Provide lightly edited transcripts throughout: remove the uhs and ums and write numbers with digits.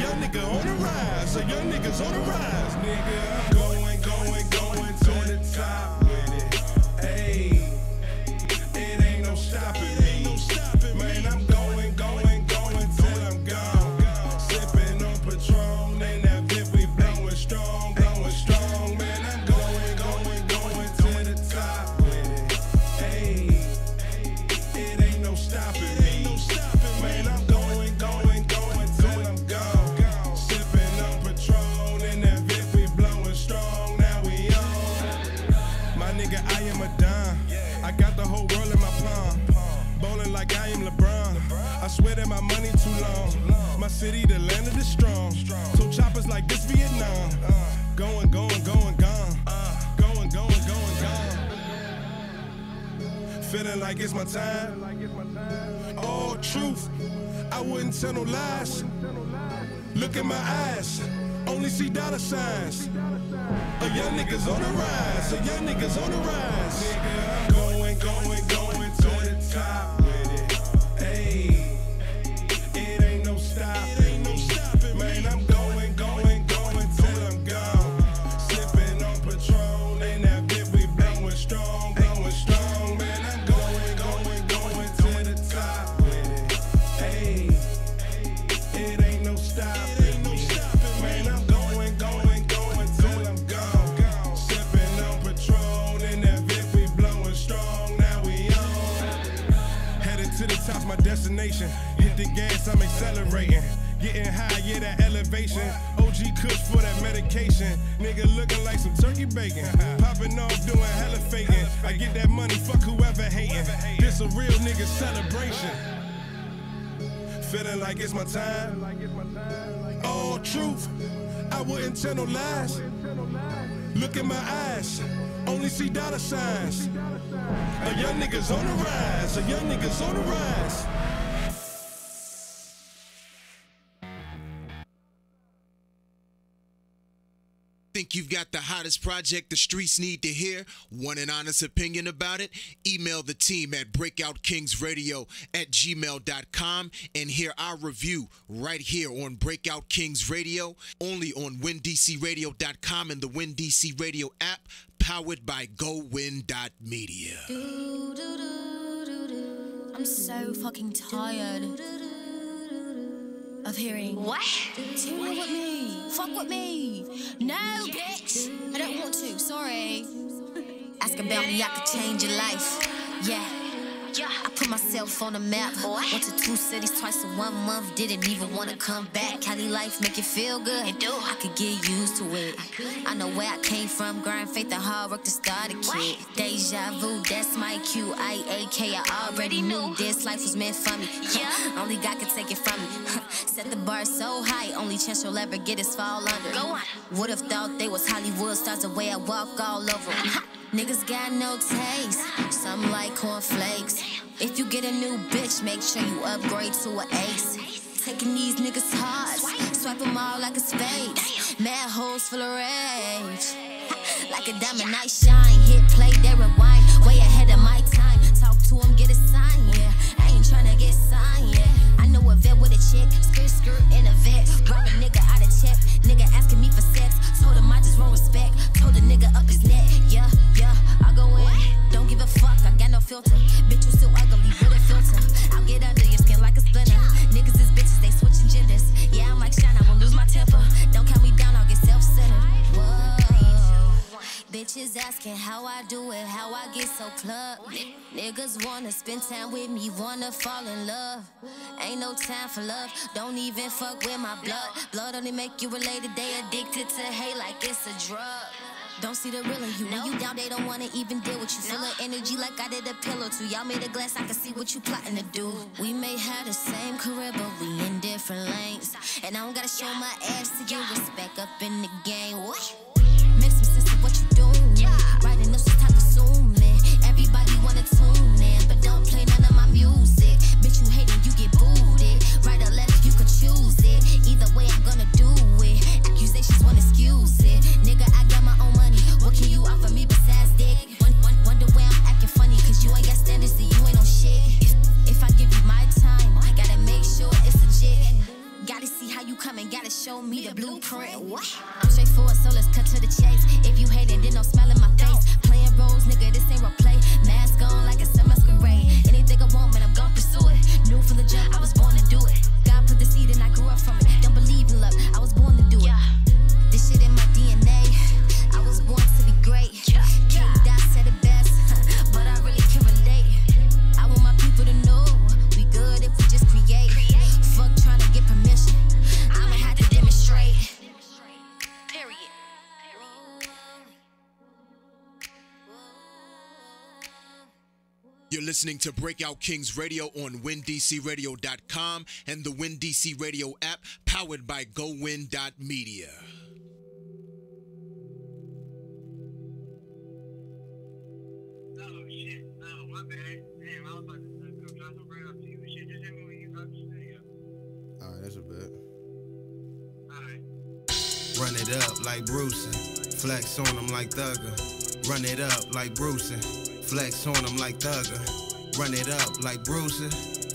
young nigga on the rise. A young nigga's on the rise. Nigga, I'm going to the top with it. Ayy, it ain't no stopping me. Man, I'm going till I'm gone. Sipping on Patron and that bit we blowing strong. Man, I'm going to the top with it. Ayy, it ain't no stopping me. Man, I'm going till I'm gone. Sipping on Patron and that bit we blowing strong. Now we on. My nigga, I am a dime. I got the whole world in my palm. Bowling like I am LeBron. I swear that my money too long. My city, the land of the strong. So choppers like this Vietnam. Going, gone. Feeling like it's my time. All truth, I wouldn't tell no lies. Look in my eyes, only see dollar signs. A young nigga's on the rise. A young nigga's on the rise. Nigga, I'm going to the top with it. Ayy, it ain't no stopping. Man, I'm going till I'm gone. Sipping on Patron and that bit we blowing strong. Man, I'm going to the top with it. Ayy, it ain't no stopping. Man, I'm going till I'm gone. Sipping on Patron and that bit we blowing strong. Now we on. Headed to the top's my destination. Hit the gas, I'm accelerating. Getting high, yeah, that elevation. OG Kush for that medication. Nigga looking like some turkey bacon. Popping off, doing hella faking. I get that money, fuck whoever hating. This a real nigga celebration. Feeling like it's my time. All truth, I wouldn't tell no lies. Look in my eyes, only see dollar signs. A young nigga's on the rise. A young nigga's on the rise. Think you've got the hottest project the streets need to hear? Want an honest opinion about it? Email the team at breakoutkingsradio@gmail.com and hear our review right here on Breakout Kings Radio, only on windcradio.com and the WinDC Radio app, powered by GoWin.media. I'm so fucking tired of hearing what? Tune with me. Fuck with me. No, bitch. I don't want to. Sorry. Ask about me, I could change your life. Yeah. I put myself on the map. Went to 2 cities twice in 1 month. Didn't even want to come back. Cali life make you feel good. It do. I could get used to it. I know where I came from. Grind, faith, and hard work to start a kid. Deja vu, that's my QIAK. I already knew this life was meant for me. Only God could take it from me. Set the bar so high. Only chance you'll ever get is fall under. Go on. Would've thought they was Hollywood stars the way I walk all over them. Niggas got no taste, some like cornflakes. If you get a new bitch, make sure you upgrade to an ace. Taking these niggas' hearts, swipe them all like a spade. Mad hoes full of rage. Like a diamond, I shine. Hit play, they rewind. Way ahead of my time. Talk to them, get a sign, yeah. I ain't tryna get signed, yeah. I know a vet with a chick, skirt in a vet. Rob a nigga out of check. Nigga asking me for sex. Told him I just want respect. Told the nigga up his neck. Yeah, I go in. Don't give a fuck, I got no filter. Bitch, you still ugly with a filter. I'll get under your skin like a splinter. Niggas is bitches, they switching genders. Yeah, I'm like Shine, I won't lose my temper. Don't count me down, I'll get self-centered. Whoa. Bitches asking how I do it, how I get so plugged. Niggas wanna spend time with me, wanna fall in love. Ain't no time for love, don't even fuck with my blood. Blood only make you related, they addicted to hate like it's a drug. Don't see the real in you. When you down, they don't wanna even deal with you. Full of energy like I did a pillow too. Y'all made a glass, I can see what you plotting to do. We may have the same career, but we in different lanes. And I don't gotta show my ass to get respect up in the game. What? Make some sense of what you doing. Writing notes is time consuming. Everybody wanna tune in, but don't play none of my music. Bitch, you hating, you get booted. Right or left, you can choose it. Either way, I'm gonna do it. Accusations won't excuse it. Nigga, I got my own money. What can you offer me besides dick? Wonder where I'm acting funny, cause you ain't got standards, so you ain't no shit. If I give you my time, I gotta make sure it's legit. Gotta see how you coming, gotta show me the blueprint. What? I'm straightforward, so let's cut to the chase. If you hating, then don't smile in my face. Playing roles, nigga, this ain't role play. Mask on like it's a masquerade. Anything I want, man, I'm gon' pursue it. Knew from the jump, I was born to do it. God put the seed and I grew up from it. Don't believe in luck, I was born to do it. This shit in my DNA. I was born to be great. K-Dot said it best, but I really can relate. I want my people to know we good if we just create. Fuck trying to get permission. I'ma have to demonstrate. Period. You're listening to Breakout Kings Radio on WinDCRadio.com and the WinDC Radio app, powered by GoWin.media. Oh shit, no, my bad. Damn, I was about to come try some Breakout to you and shit. Just hit me when you got the studio. Alright, that's a bet. Alright. Run it up like Bruce. Flex on them like Thugger. Run it up like Bruce. Flex on them like Thugger. Run it up like Bruce.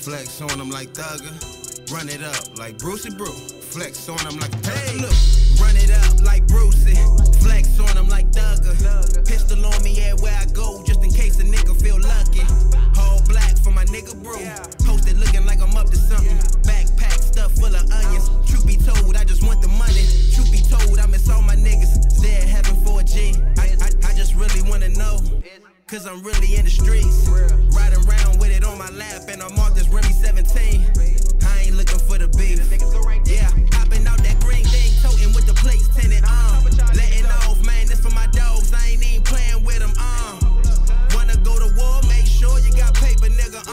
Flex on them like Thugger. Run it up like Brucey Brew. Flex on them like hey, look. Run it up like Brucey. Flex on them like Thugger. Pistol on me everywhere I go, just in case a nigga feel lucky. Whole black for my nigga Brew. Posted looking like I'm up to something. Backpack stuff full of onions. Truth be told, I just want the money. Truth be told, I miss all my niggas. They're heaven for a G. I just really wanna know. Cause I'm really in the streets. Riding around with it on my lap, and I'm off this Remy 17. I ain't looking for the beef. Yeah, hopping out that green thing, toting with the plates tinted. Letting off, man, this for my dogs. I ain't even playing with them. Wanna go to war? Make sure you got paper, nigga.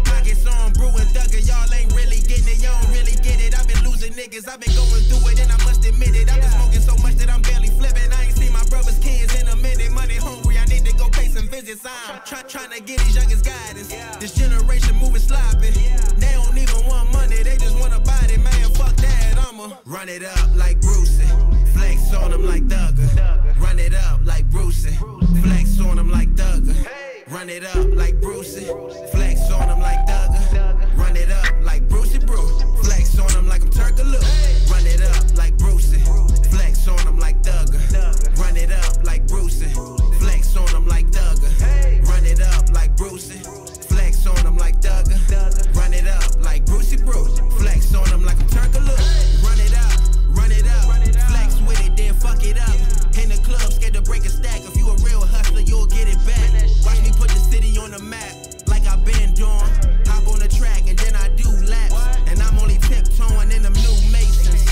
Pockets on, brewing Thugger. Y'all ain't really getting it. Y'all don't really get it. I've been losing niggas. I've been going through it, and I must admit it. I've been smoking so much that I'm barely flipping. I ain't seen my brother's kids in a minute. Money hungry, I need to go pay some visits. I'm trying to get these youngest guidance. This generation moving sloppy. They don't even want money, they just want a body. Man, fuck that, I'ma run it up like Brucey. Flex on them like Thugger. Run it up like Brucey. Flex on them like Thugger. Run it up like Brucey. Flex on them like Thugger. Run it up like Brucey Brew. Flex on them like I'm Turkaloo. Run it up like Brucey. Flex on them like Thugger. Run it up like Brucey. Flex on them like Thugger. Run it up like Brucey. Flex on them like Thugger. Run it up like Brucey Brew. Flex on them like I'm Turkaloo. Run it up, run it up. Flex with it, then fuck it up. In the club, scared to break a stack. If you a real hustler, you'll get it back. Watch me put the city on the map, like I've been doing. Hop on the track and then I do laps. And I'm only tiptoeing in them new Masons.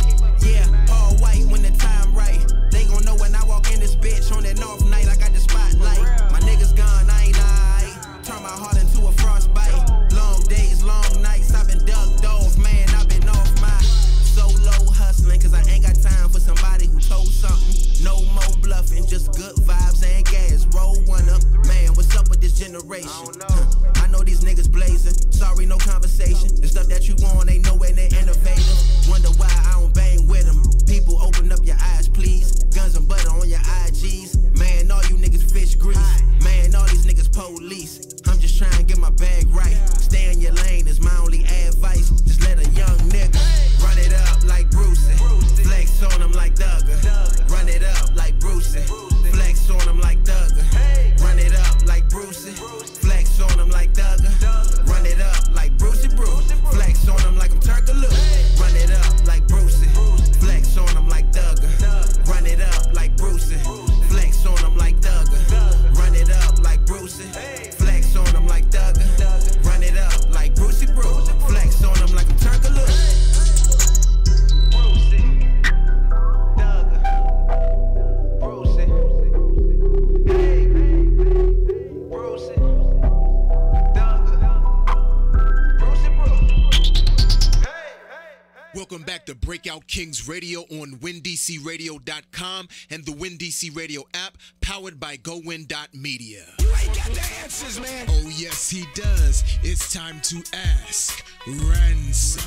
Yeah, all white when the time right. They gon' know when I walk in this bitch on that off night. I got the spotlight. My niggas gone, I ain't alright. Turn my heart into a frostbite. Long days, long nights. I've been ducked off, man. I've been off my solo hustling. Cause I ain't got time for somebody who told something. No more bluffing, just good vibes and gas. Roll one up, man. What's up with this generation? I know these niggas blazing. Sorry, no conversation. The stuff that you want ain't nowhere near innovative. Wonder why I don't bang with them. People, open up your eyes, please. Guns and butter on your IGs. Man, all you niggas fish grease. Man, all these niggas police. I'm just trying to get my bag right. Stay in your lane is my only advice. Just let a young nigga run it up like Brucey. Flex on him like Thugger. Run it up like Brucey. Flex on him like Thugger. Run it up like Brucey. Flex on him like Thugger. Run it up like Brucey Brew. Flex on him like I'm Turkaloo. Run it up like Brucey. Flex on him like Thugger. Run it up like Brucey. Flex on him like Thugger. Run it up like Brucey. Flex on him like Thugger. Run it up like Brucey Brew. Flex on him like I'm Turkaloo. Welcome back to Breakout Kings Radio on WinDCRadio.com and the WinDC Radio app, powered by GoWin.media. You ain't got the answers, man. Oh, yes, he does. It's time to ask Ransom.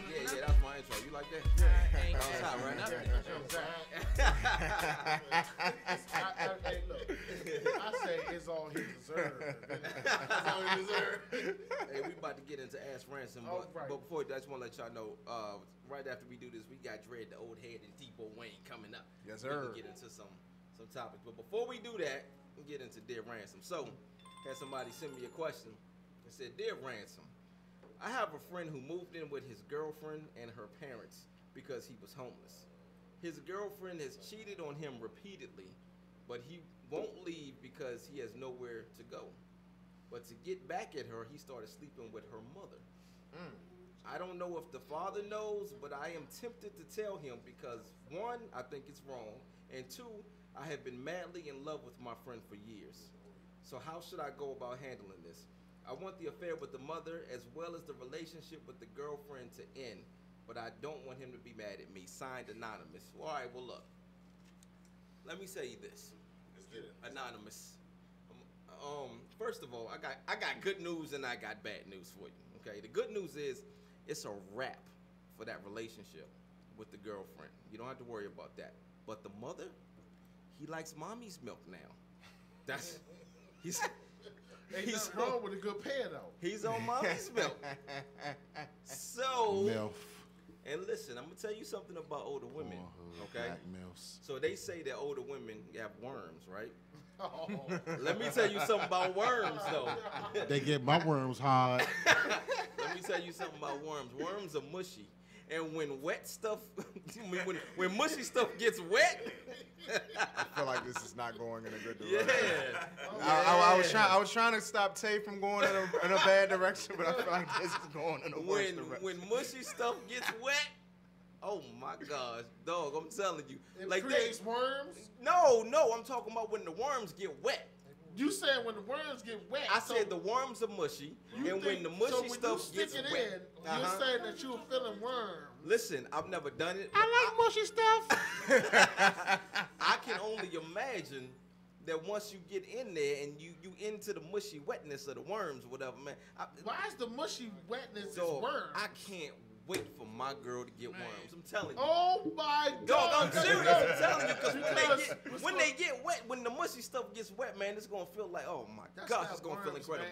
Yeah, that's my intro. You like that? Ain't outside right now. Hey, look, I say it's all he deserves. That's all he Hey, we about to get into Ask Ransom, but before that, I just want to let y'all know, right after we do this, we got Dread, the old head, and Debo Wayne coming up. Yes, sir. We can get into some topics. But before we do that, we get into Dear Ransom. So, had somebody send me a question and said, Dear Ransom, I have a friend who moved in with his girlfriend and her parents because he was homeless. His girlfriend has cheated on him repeatedly, but he won't leave because he has nowhere to go. But to get back at her, he started sleeping with her mother. I don't know if the father knows, but I am tempted to tell him because, one, I think it's wrong, and two, I have been madly in love with my friend for years. So how should I go about handling this? I want the affair with the mother as well as the relationship with the girlfriend to end, but I don't want him to be mad at me. Signed, Anonymous. All right, well, look. Let me say this. Anonymous. First of all, I got good news and I got bad news for you. Okay, the good news is it's a wrap for that relationship with the girlfriend. You don't have to worry about that. But the mother, he likes mommy's milk now. He's wrong with a good pair though. He's on mommy's milk. So, MILF. And listen, I'm gonna tell you something about older women. Okay. Black MILFs. So they say that older women have worms, right? Oh. Let me tell you something about worms, though. They get my worms hard. Let me tell you something about worms. Worms are mushy, and when wet stuff, when mushy stuff gets wet, I feel like this is not going in a good yeah. direction. I was trying to stop Tay from going in a bad direction, but I feel like this is going in a worse direction. When mushy stuff gets wet. Oh my gosh, dog! I'm telling you, it like creates worms. No, I'm talking about when the worms get wet. You said when the worms get wet. I said the worms are mushy, and when the mushy stuff gets wet, you're saying that you're feeling worms. Listen, I've never done it. I like mushy stuff. I can only imagine that once you get in there and you into the mushy wetness of the worms, or whatever, man. Why is the mushy wetness dog, is worms? I can't wait for my girl to get worms. I'm telling you. Oh my God! Dog, I'm serious. I'm telling you, because when they get wet, when the mushy stuff gets wet, man, it's gonna feel like, oh my gosh, it's gonna feel incredible.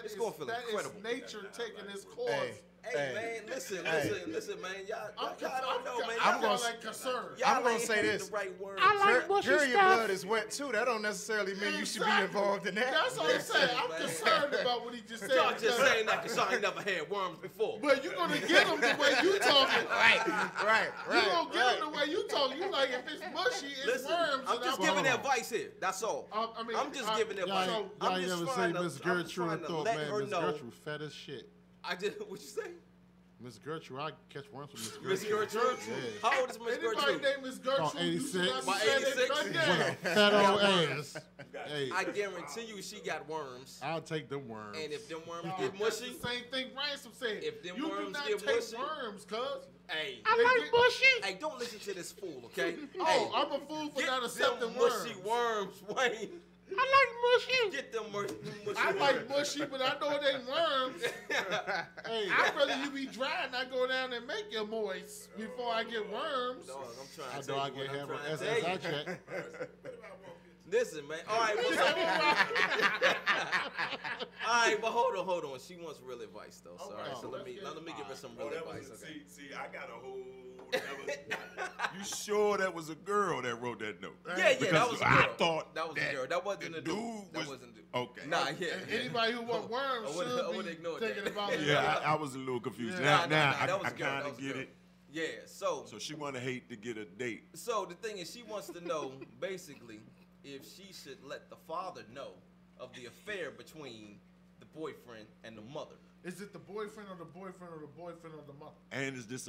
It's gonna feel incredible. That is nature taking its course. Hey, man, listen, man. Y'all don't know, man. I'm gonna like concerned. I'm gonna say this. The right word. I like mushy stuff. Your blood is wet too. That don't necessarily mean you should be involved in that. That's what I'm saying. I'm concerned about what he just said. Y'all just saying that because y'all ain't never had worms before. But you're gonna get them the way you talking. Right. You gonna get them the way you talking. You like if it's mushy, it's worms. I'm just giving advice here. That's all. I'm just giving advice. Y'all ain't never say Miss Gertrude and thought, man, Miss Gertrude fat as shit. I did. What you say? Miss Gertrude, I catch worms from Miss Gertrude. Miss Gertrude? Yes. How old is Miss Gertrude? Anybody named Miss Gertrude? About 86. By 86? With a fat old ass. Hey. I guarantee you she got worms. I'll take them worms. And if them worms get mushy? The same thing Ransom said. If them you worms do not get take mushy? worms, cuz. Hey. I like mushy. Hey, don't listen to this fool, okay? Oh, I'm a fool for not accepting worms. Mushy worms, Wayne. I like mushy. Get them mushy I like mushy, but I know it ain't worms. Hey, I'd rather you be dry and I go down and make you moist before I get worms. Dog, I'm trying to I know I get half an SSI check. Listen, man. All right, all right, but hold on. She wants real advice, though. So, all right, so let me give her some real advice. Okay. See, I got a whole. You sure that was a girl that wrote that note? Yeah, that was a girl. I thought that was a girl. That wasn't a dude. That wasn't a dude. Okay. Nah, yeah. Anybody who want worms should be thinking about it. Yeah, I was a little confused. Now I kind of get it. Yeah, so she want to hate to get a date. So the thing is, she wants to know basically if she should let the father know of the affair between the boyfriend and the mother. Is it the boyfriend or the boyfriend or the boyfriend or the mother? And is this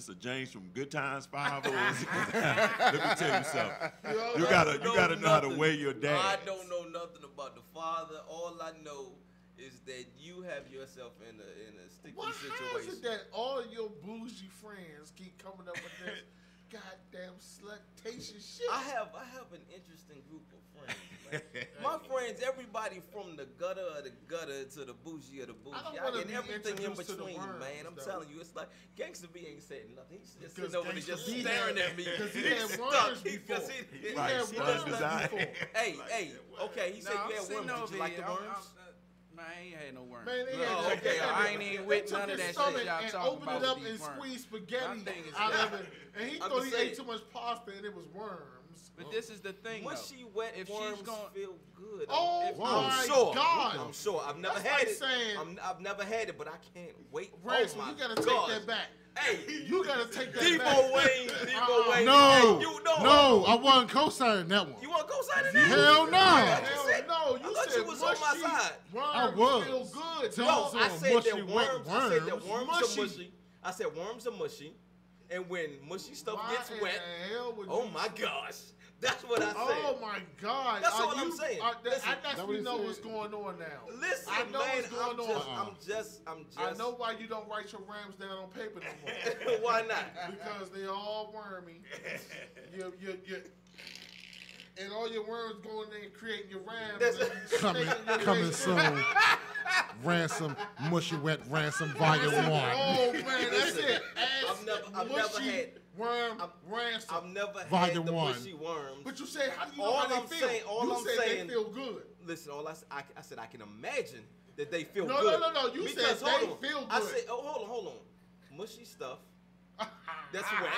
a James from Good Times 5? Or is it, let me tell you something. You gotta know how to weigh your dad. I don't know nothing about the father. All I know is that you have yourself in a sticky situation. How is it that all your bougie friends keep coming up with this goddamn slutatious shit? I have an interesting group of friends. My friends, everybody from the gutter of the gutter to the bougie of the bougie. I get everything in between, man. I'm telling you, it's like Gangsta B ain't saying nothing. He's just sitting over there just staring at me. Because he had worms before. He had worms before. Hey, okay, he said you had worms. Did you like the worms? Man, I ain't had no worms. Man, they Oh, had okay. I ain't even with none of that shit y'all and talking opened about it up with and these worms. squeezed spaghetti My thing is out that- of it, and he I'm thought just he saying. ate too much pasta and it was worms. But this is the thing, Mushy though. wet If she's worms gonna- feel good. Oh I'm my sure. God! I'm sure. I've never That's had like it. saying- I've never had it, but I can't wait. Ransom, oh my you gotta take gosh. that back. Hey, You gotta take that Devo back. Wayne. Devo Wayne. No, Hey, you know. no, I wasn't co-signing that one. You want to go sign in that? Hell no. Hell no, you I thought said you was on my mushy side. Worms I was. feel good. No, dog. I said mushy, that wet worms. I said that worms. worms Mushy. are mushy. I said worms are mushy, and when mushy stuff Why gets in wet, the hell would oh you my say- gosh, that's what I said. Oh my God! That's Are all I'm you- saying. are- Listen, I that actually what he know said? what's going on now. Listen, I know man, what's going on. I'm just. I know why you don't write your rams down on paper no more. Why not? Because they all wormy. You, and all your worms going there and creating your rams. That's- and you Coming, snaking your coming way soon. Ransom, mushy wet ransom, volume through. 1. Oh man, that's Listen, it. Ass, I've never mushy, had- worm, I've ransom. never had Volume the one. mushy worms. But you say, how do you know All how they I'm feel? saying- all you I'm said saying- they feel good. Listen, I said I can imagine that they feel No, good. no. You Because, said hold they on. feel I good. said, oh, hold on. Mushy stuff. That's wet.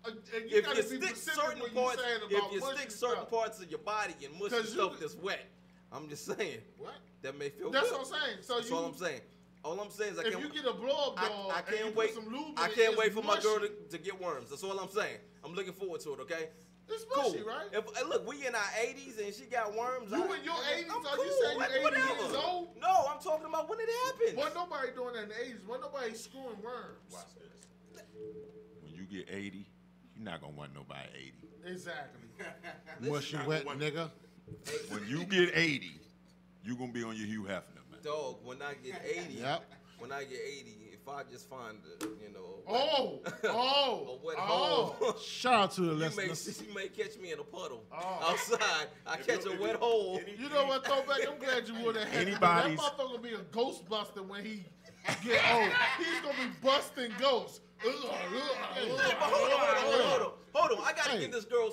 And If you gotta be stick specific certain when you parts, saying if about you mushy stick certain stuff. parts of your body in mushy 'Cause you- stuff that's wet, I'm just saying What? that may feel That's good. what I'm saying. So That's you, all I'm saying. All I'm saying is I if can't. you get a blow up dog, I and you can't put wait. some lube in I it, can't it's wait for my girl mushy. to get worms. That's all I'm saying. I'm looking forward to it. Okay. It's Cool. mushy, right? If look, we in our 80s and she got worms. You in your 80s? I'm Are cool. you saying Like, you 80 whatever. years old? No, I'm talking about when it happens. Wasn't nobody doing that in the 80s. Wasn't nobody screwing worms. When you get 80, you're not gonna want nobody 80. Exactly. Mushy wet nigga. When you get 80, you're gonna be on your Hugh Hefner, man. Dog, when I get 80, Yep. when I get 80, if I just find a wet Oh. hole, Shout out to the you listeners. may catch me in a puddle Oh. outside. I catch a wet hole. You know what, Throwback? I'm glad you would have had that. Anybody's- That motherfucker gonna be a Ghostbuster when he get old. He's gonna be busting ghosts. Hold on. I gotta Hey. give this girl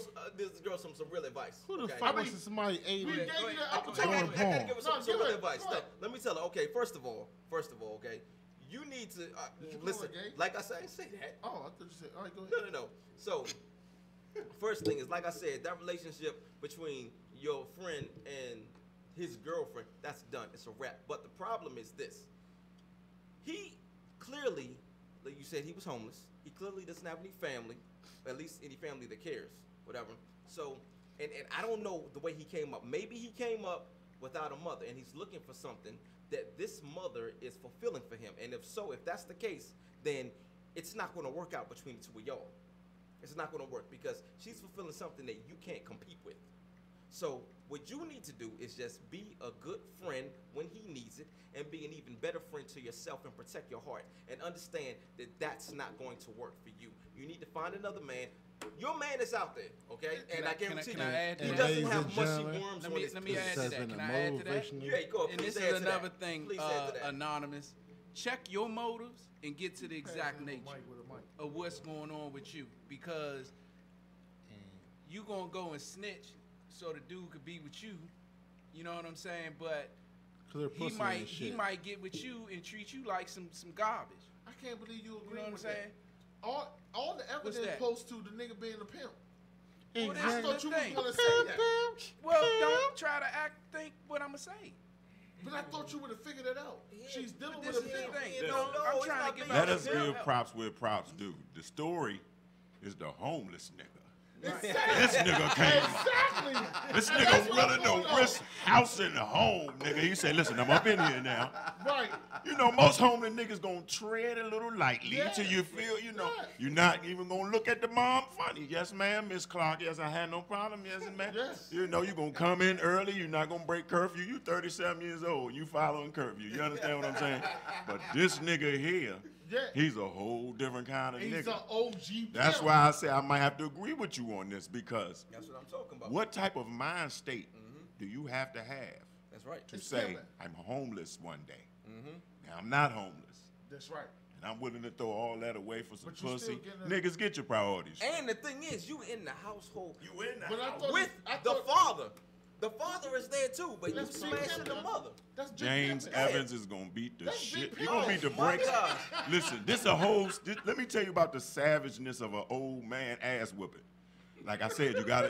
some real advice. Who the okay? fuck was somebody 80? We gave you the I opportunity. gotta give her No, some give real it. advice. Go ahead. Let me tell her. Okay, first of all, okay, you need to listen. her gay? Like I said, I didn't say that. Oh, I thought you said, all right, go ahead. No. So, first thing is, like I said, that relationship between your friend and his girlfriend, that's done. It's a wrap. But the problem is this. He clearly, like you said, he was homeless. He clearly doesn't have any family, at least any family that cares, whatever. So, and I don't know the way he came up. Maybe he came up without a mother, and he's looking for something that this mother is fulfilling for him. And if so, if that's the case, then it's not going to work out between the two of y'all. It's not going to work because she's fulfilling something that you can't compete with. So what you need to do is just be a good friend when he needs it and be an even better friend to yourself and protect your heart and understand that that's not going to work for you. You need to find another man. Your man is out there, okay? And I guarantee can I add to he that? doesn't Ladies have and mushy gentlemen, worms Let on me his add penis. to Has that. been Can a I add to that? motivational- Yeah, go. And Please this add is to that. another thing, Please add to that. Anonymous. Check your motives and get to the exact nature of what's going on with you, because you gonna go and snitch so the dude could be with you. You know what I'm saying? But Clear he pussy might and shit. get with you and treat you like some garbage. I can't believe you You agree know what I'm with saying? that. All the What's evidence that? posts to the nigga being a pimp. Well, I that's thought the you was thing. gonna say that. Well, don't try to think what I'm gonna say. But I thought you would have figured it out. She's dealing This with a is the pimp. thing. No, No, no, I'm it's trying not to give big. Let out us the give help. props where props due. The story is the homeless nigga. Exactly. This nigga came. Exactly. This That's nigga what's willing going to on. risk house and home, nigga. He said, listen, I'm up in here now. Right. You know, most homeless niggas gonna tread a little lightly Yeah. till you feel, you know, Yeah. you're not even gonna look at the mom funny. Yes, ma'am, Miss Clark. Yes, I had no problem. Yes, ma'am. Yes. You know, you're gonna come in early. You're not gonna break curfew. You 37 years old. You following curfew. You understand what I'm saying? But this nigga here, Yeah. he's a whole different kind of He's nigga. an OG That's pimp. why I say I might have to agree with you on this, because That's what I'm talking about. what type of mind state do you have to have That's right. to It's say, pimping. I'm homeless one day? Now, I'm not homeless, That's right. and I'm willing to throw all that away for some But you pussy. still getting a- Niggas, get your priorities. And the thing is, you in the household You in But I thought with I the thought- father. The father is there too, but you smashing the mother. That's James Evans is gonna beat the shit. He gonna beat the my brakes. gosh. Listen, this a whole. Let me tell you about the savageness of an old man ass whooping. Like I said, you gotta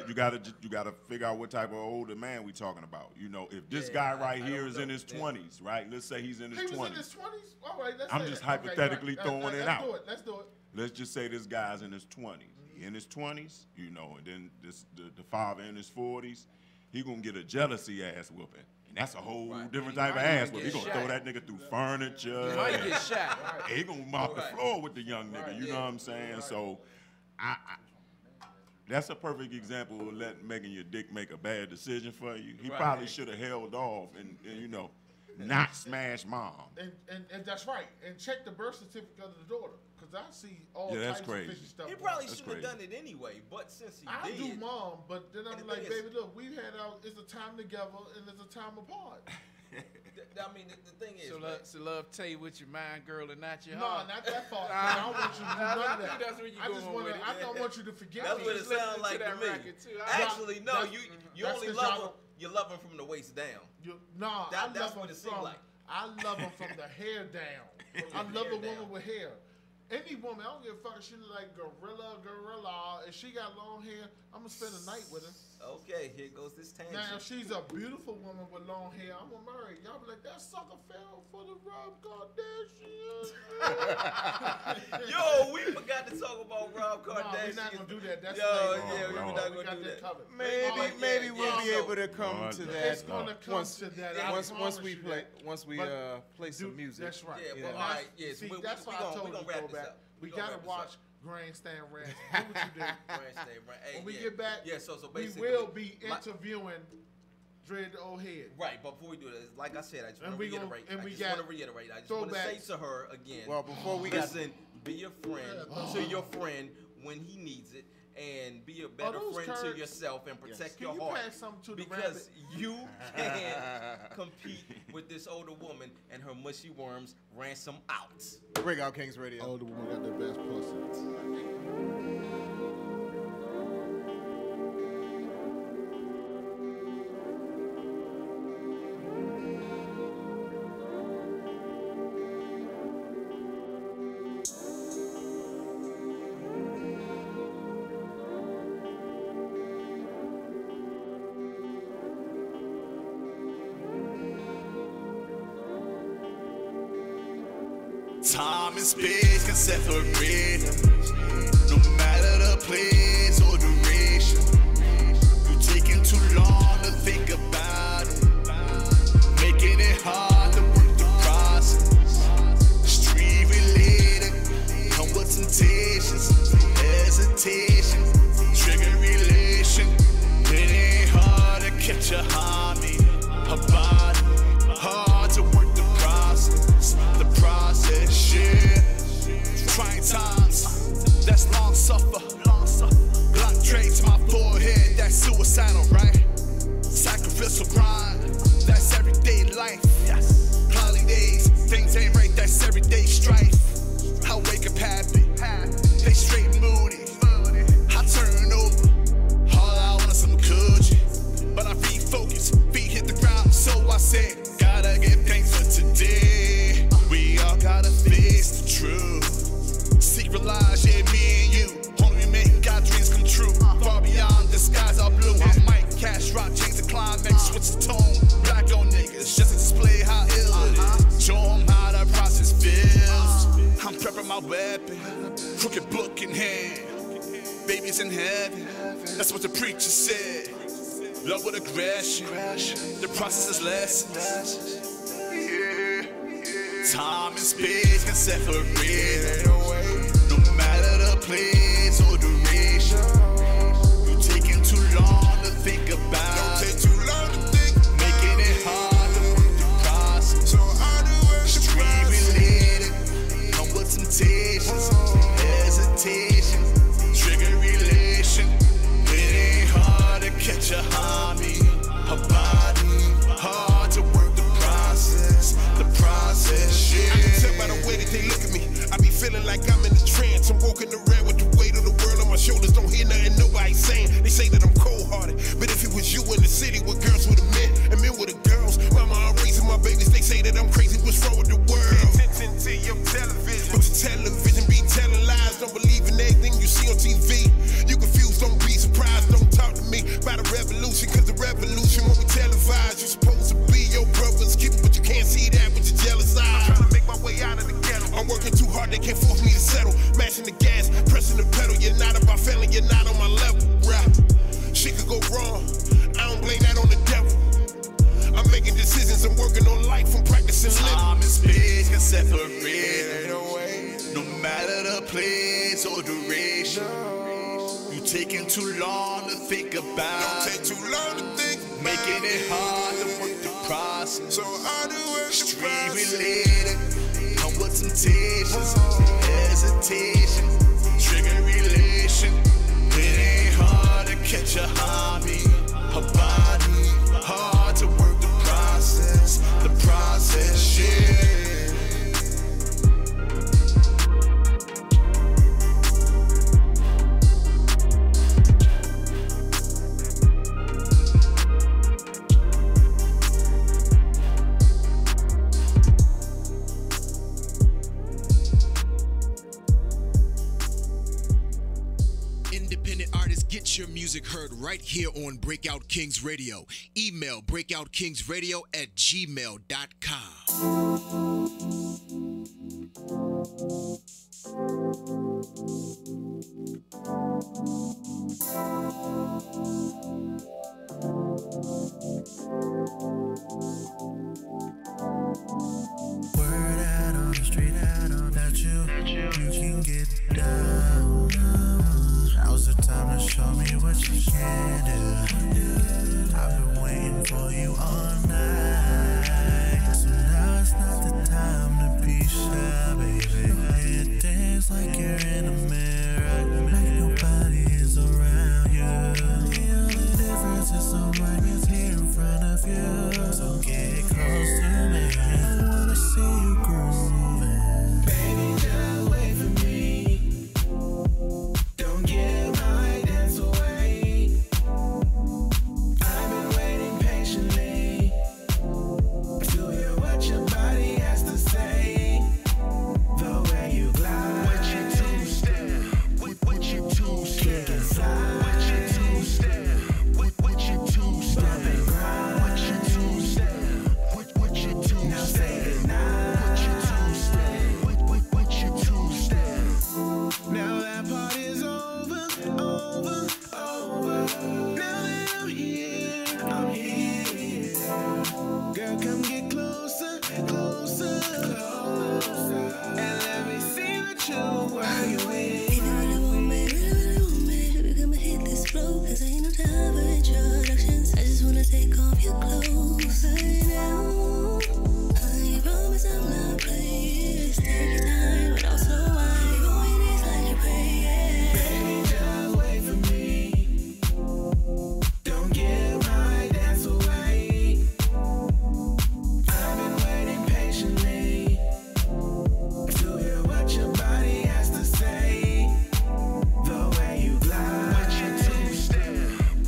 figure out what type of older man we talking about. You know, if this guy right here is in his 20s, right? Let's say he's in his 20s. He was in his 20s. All right, let's. I'm just hypothetically throwing it out. Let's do it. Let's just say this guy's in his 20s. He in his 20s, you know, and then the father in his 40s. He gonna get a jealousy ass whooping. And that's a whole different type of ass whooping. He gonna throw that nigga through furniture. He might get shot. He gonna mop the floor with the young nigga, you know what I'm saying? So I that's a perfect example of making your dick make a bad decision for you. He probably should have held off and you know, not smash mom. And that's right. And check the birth certificate of the daughter. Because I see all types of fishy stuff. He probably should have done it anyway, but since he I did. do mom, but then I'm like, baby, look, we've had it's a time together and it's a time apart. I mean, the thing is, so love tell you with your mind, girl, and not your no, heart. not that far. I don't want you to do none of that. That's where you I don't want you to forget that's me. what it sounds like to me. Actually, no, you only love him. You love him from the waist down. That's what it seems like. I love him from the hair down. I love a woman with hair. Any woman, I don't give a fuck if she look like gorilla. If she got long hair, I'm gonna spend a night with her. Okay, here goes this tangent. Now, if she's a beautiful woman with long hair, I'm gonna marry her. Y'all be like, that sucker fell for the Rob Kardashian. Yo, we forgot to talk about Rob Kardashian. No, we're not gonna do that. That's we're not gonna do that. Covered. Maybe we'll be able to come to that. It's gonna come to that. Once we play some music. That's right. Yeah, but all right, See, that's why I told you to go back. We gotta watch Grandstand Rant. Do what you do. Grandstand Rant. Hey, when we get back, so we basically, will be interviewing Dread the Old Head. Right, but before we do this, like I said, I just want to reiterate. I just want to say to her again. Well, before we listen, be a friend to your friend when he needs it, and be a better friend to yourself and protect your heart. Pass some to the because you can't compete with this older woman and her mushy worms. Ransom out. Breakout Kings Radio. Older woman got the best pussy. Time and space can separate us, no matter the place or duration. You taking too long to think about it, making it hard to work the process. Street related, come with temptations, hesitation, trigger relation. It ain't hard to catch a homie, her body, hard to work the process. The process, shit. Trying times, that's long suffer. Block trade to my forehead, that's suicidal, right? Sacrificial grind, that's everyday life. Cloudy days, things ain't right, that's everyday strife. I wake up happy, they straight moody. I turn over, all I want is some coochie. But I refocus, feet hit the ground, so I said, gotta give thanks for today. We all gotta face the truth. Secret lies, yeah, me and you. Only we make our dreams come true. Far beyond the skies are blue. I might cash rock, change the climax, switch the tone. Black on niggas, just to display how ill it is. Show them how the process feels. I'm prepping my weapon, crooked book in hand. Babies in heaven, that's what the preacher said. Love with aggression, the process is lessons. Time and space can separate, no matter the place or duration. You taking too long to think about. Don't take too long to think. Making it hard to work the process. So hard to work the process. Related, come with temptations, hesitation, trigger relation. It ain't hard to catch a homie, her body, hard to work the process. The process, shit. I can tell by the way that they look at me. I be feeling like I'm in the separate. No matter the place or duration. You taking too long to think about. Don't take too long to think about. Making it hard to work the process. So hard to work the Street process. related, come with temptations, hesitation, trigger relation. It ain't hard to catch a hobby, a body. Hard to work the process, shit. Get your music heard right here on Breakout Kings Radio. Email breakoutkingsradio@gmail.com. Word out on the street that you can get down. Now's the time to show me what you can do. I've been waiting for you all night. So now it's not the time to be shy, baby. You dance like you're in a mirror, like nobody is around you. The only difference is someone here in front of you. So get close to me. I wanna see you grooving. Baby, just wait for me. Don't give my dance away. I've been waiting patiently to hear what your body has to say. The way you glide, what you two-step, what you two-step, what you two-step, what you two-step, and grind, what you two-step, what you two-step. Now say goodnight, what you two-step, what you two-step. Now that part is over. Now that I'm here. Girl, come get closer, and let me see what you are you with. If you really want me, baby, come and hit this flow. 'Cause ain't no time for introductions. I just wanna take off your clothes right now. I promise I'm not playing. Just take your time, but also wine. Even when it's like you're praying. Baby, just wait for me. Don't give my dance away. I've been waiting patiently to hear what your body has to say. The way you glide, what you two-step,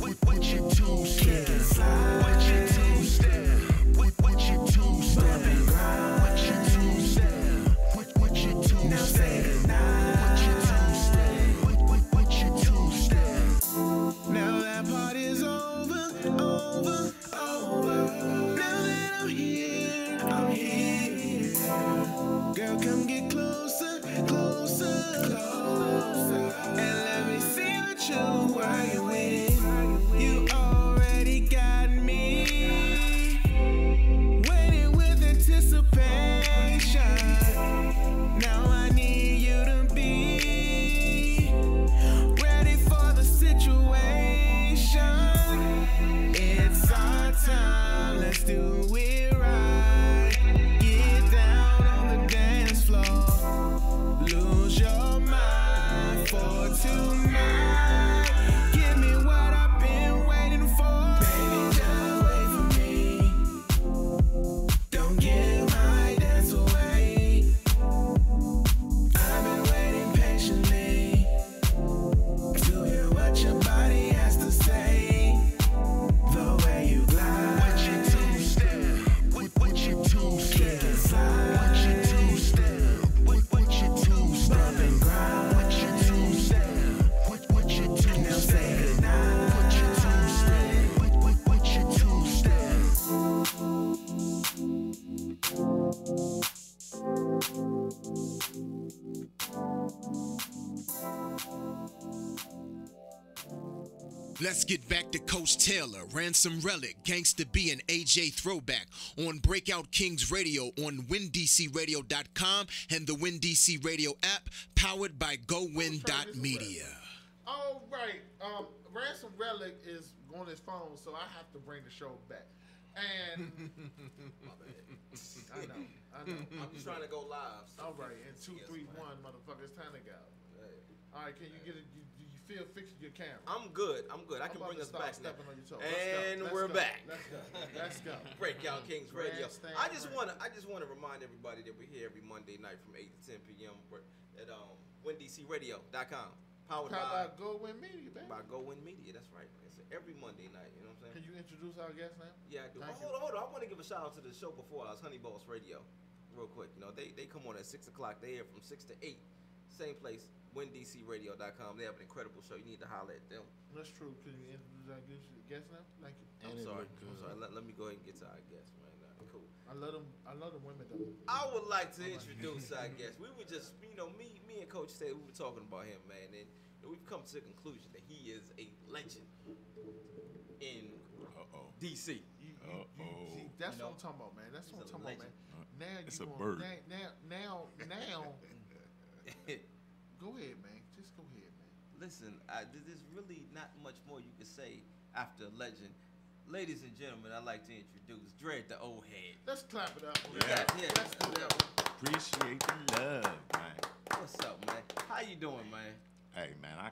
what you two-step, what you two-step, what you two-step, and grind, what you two-step, what you two-step. Now say goodnight, what you two-step, what you two-step. Now that part is over. Now that I'm here. Girl, come get closer, and let me see what you are you with. You already got me waiting with anticipation. Now I need you to be ready for the situation. It's our time, let's do it right. Get down on the dance floor. Let's get back to Coach Taylor, Ransom Relic, Gangsta B, and AJ Throwback on Breakout Kings Radio on WinDCRadio.com and the WinDC Radio app, powered by GoWin.media. All right. Ransom Relic is on his phone, so I have to bring the show back. And I know. I'm just trying to go live. So all right, and 2, 3, 1, motherfucker, it's time to go. Hey. All right, can you get it? Do you feel fixing your camera? I'm good. I can bring us back now. On your toe. And we're back. Let's go. Breakout Kings Radio. I just want to remind everybody that we're here every Monday night from 8 to 10 p.m. at WinDCRadio.com. Powered by GoWin Media, baby. By GoWin Media, that's right. It's every Monday night, you know what I'm saying? Can you introduce our guest now? Yeah, I do. Hold on. I want to give a shout out to the show before us, Honey Boss Radio, real quick. You know, they come on at 6 o'clock. They air from 6 to 8. Same place, WinDCRadio.com. They have an incredible show. You need to holler at them. That's true. Can you introduce our guest now? Thank you. I'm sorry. Let me go ahead and get to our guest, man. Cool. I love them women though. I would like to introduce our guest. We were just, me and Coach said we were talking about him, man, and we've come to the conclusion that he is a legend in DC. See, that's what I'm talking about, man. That's what I'm talking about, man. Now it's you a bird. Now. Go ahead, man. Just go ahead, man. Listen, there's really not much more you can say after legend. Ladies and gentlemen, I'd like to introduce Dread the Old Head. Let's clap it up. Yeah. Let's do that one. Appreciate the love, man. What's up, man? How you doing, man? Hey, man, I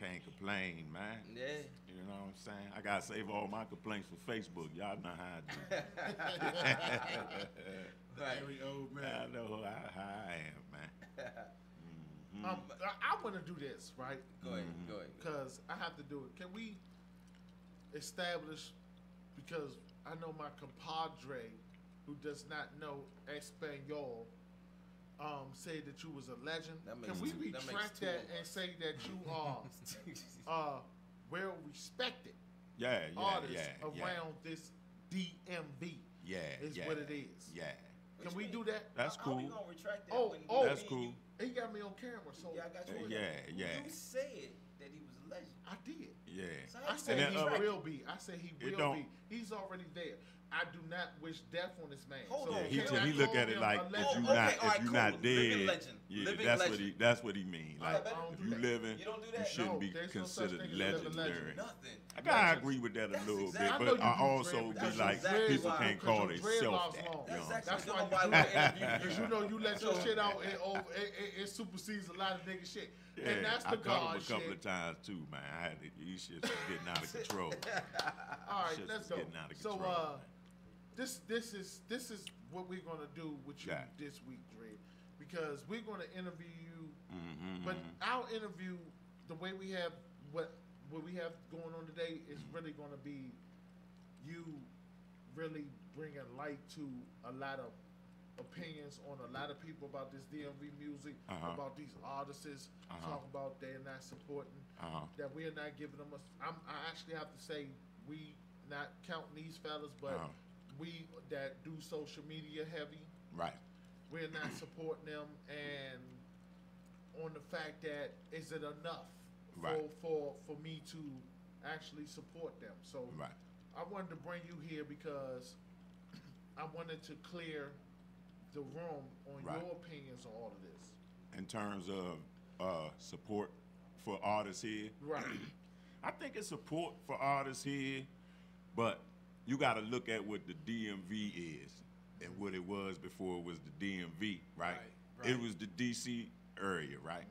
can't complain, man. Yeah. You know what I'm saying? I gotta save all my complaints for Facebook. Y'all know how I do. Right. Very old man. I know how I am, man. I want to do this, right? Go ahead. Because I have to do it. Can we establish, because I know my compadre, who does not know Espanol, said that you was a legend. Can we retract that and say that you are well respected artist around this DMV? Is what it is. Yeah. Can we do that? That's cool. How we gonna retract that? That's cool. He got me on camera, so yeah, I got you. Yeah. You said that he was a legend. I did. Yeah. So I said he will be. I said he will be. He's already there. I do not wish death on this man. Hold on. He look at it like if you're not dead. That's what he means. Like if you living, you shouldn't be considered legendary. I gotta agree with that a little bit, but I also be like people can't call themselves that. That's why you do that interview, because you know you let your shit out and it supersedes a lot of nigga shit. Yeah, and that's the God shit. I cut him a couple of times too, man. I had these shit was getting out of control. All right, let's go. So this is what we're gonna do with you this week, Dre, because we're gonna interview you. But our interview, the way we have what we have going on today, is really gonna be you really bringing light to a lot of opinions on a lot of people about this DMV music, about these artists, talk about they're not supporting, that we're not giving them I actually have to say, we not counting these fellas, but we that do social media heavy, right? We're not supporting them, and on the fact that is it enough for me to actually support them? So I wanted to bring you here because I wanted to clear the room on your opinions on all of this. In terms of support for artists here, right? I think it's support for artists here, but you got to look at what the DMV is and what it was before it was the DMV, right? It was the DC area, right?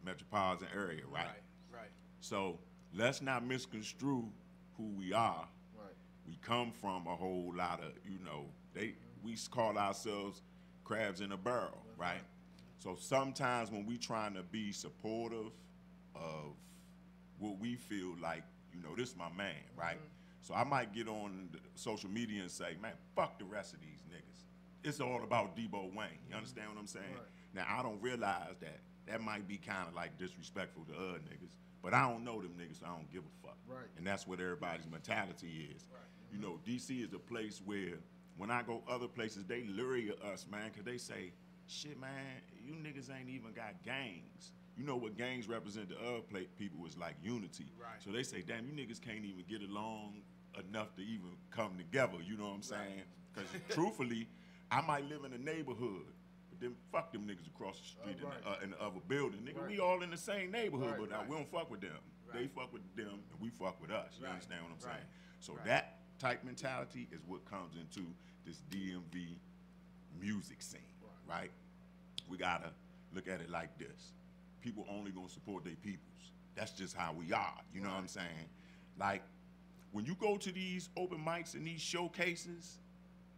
Metropolitan area, right? Right. So let's not misconstrue who we are. Right. We come from a whole lot of, we call ourselves crabs in a barrel, right? So sometimes when we trying to be supportive of what we feel like, this is my man, right? So I might get on social media and say, man, fuck the rest of these niggas. It's all about Debo Wayne. You understand what I'm saying? Now, I don't realize that might be kind of like disrespectful to other niggas, but I don't know them niggas, so I don't give a fuck. Right. And that's what everybody's mentality is. Right. DC is a place where when I go other places, they lure us, man, because they say, shit, man, you niggas ain't even got gangs. you know what gangs represent to other people is like unity. Right. So they say, damn, you niggas can't even get along enough to even come together. You know what I'm saying? Because truthfully, I might live in a neighborhood, but then fuck them niggas across the street in the other building. Nigga, we all in the same neighborhood, but now we don't fuck with them. They fuck with them, and we fuck with us. You understand what I'm saying? So that type mentality is what comes into this DMV music scene, right? We gotta look at it like this. People only gonna support their peoples. That's just how we are, you know what I'm saying? Like, when you go to these open mics and these showcases,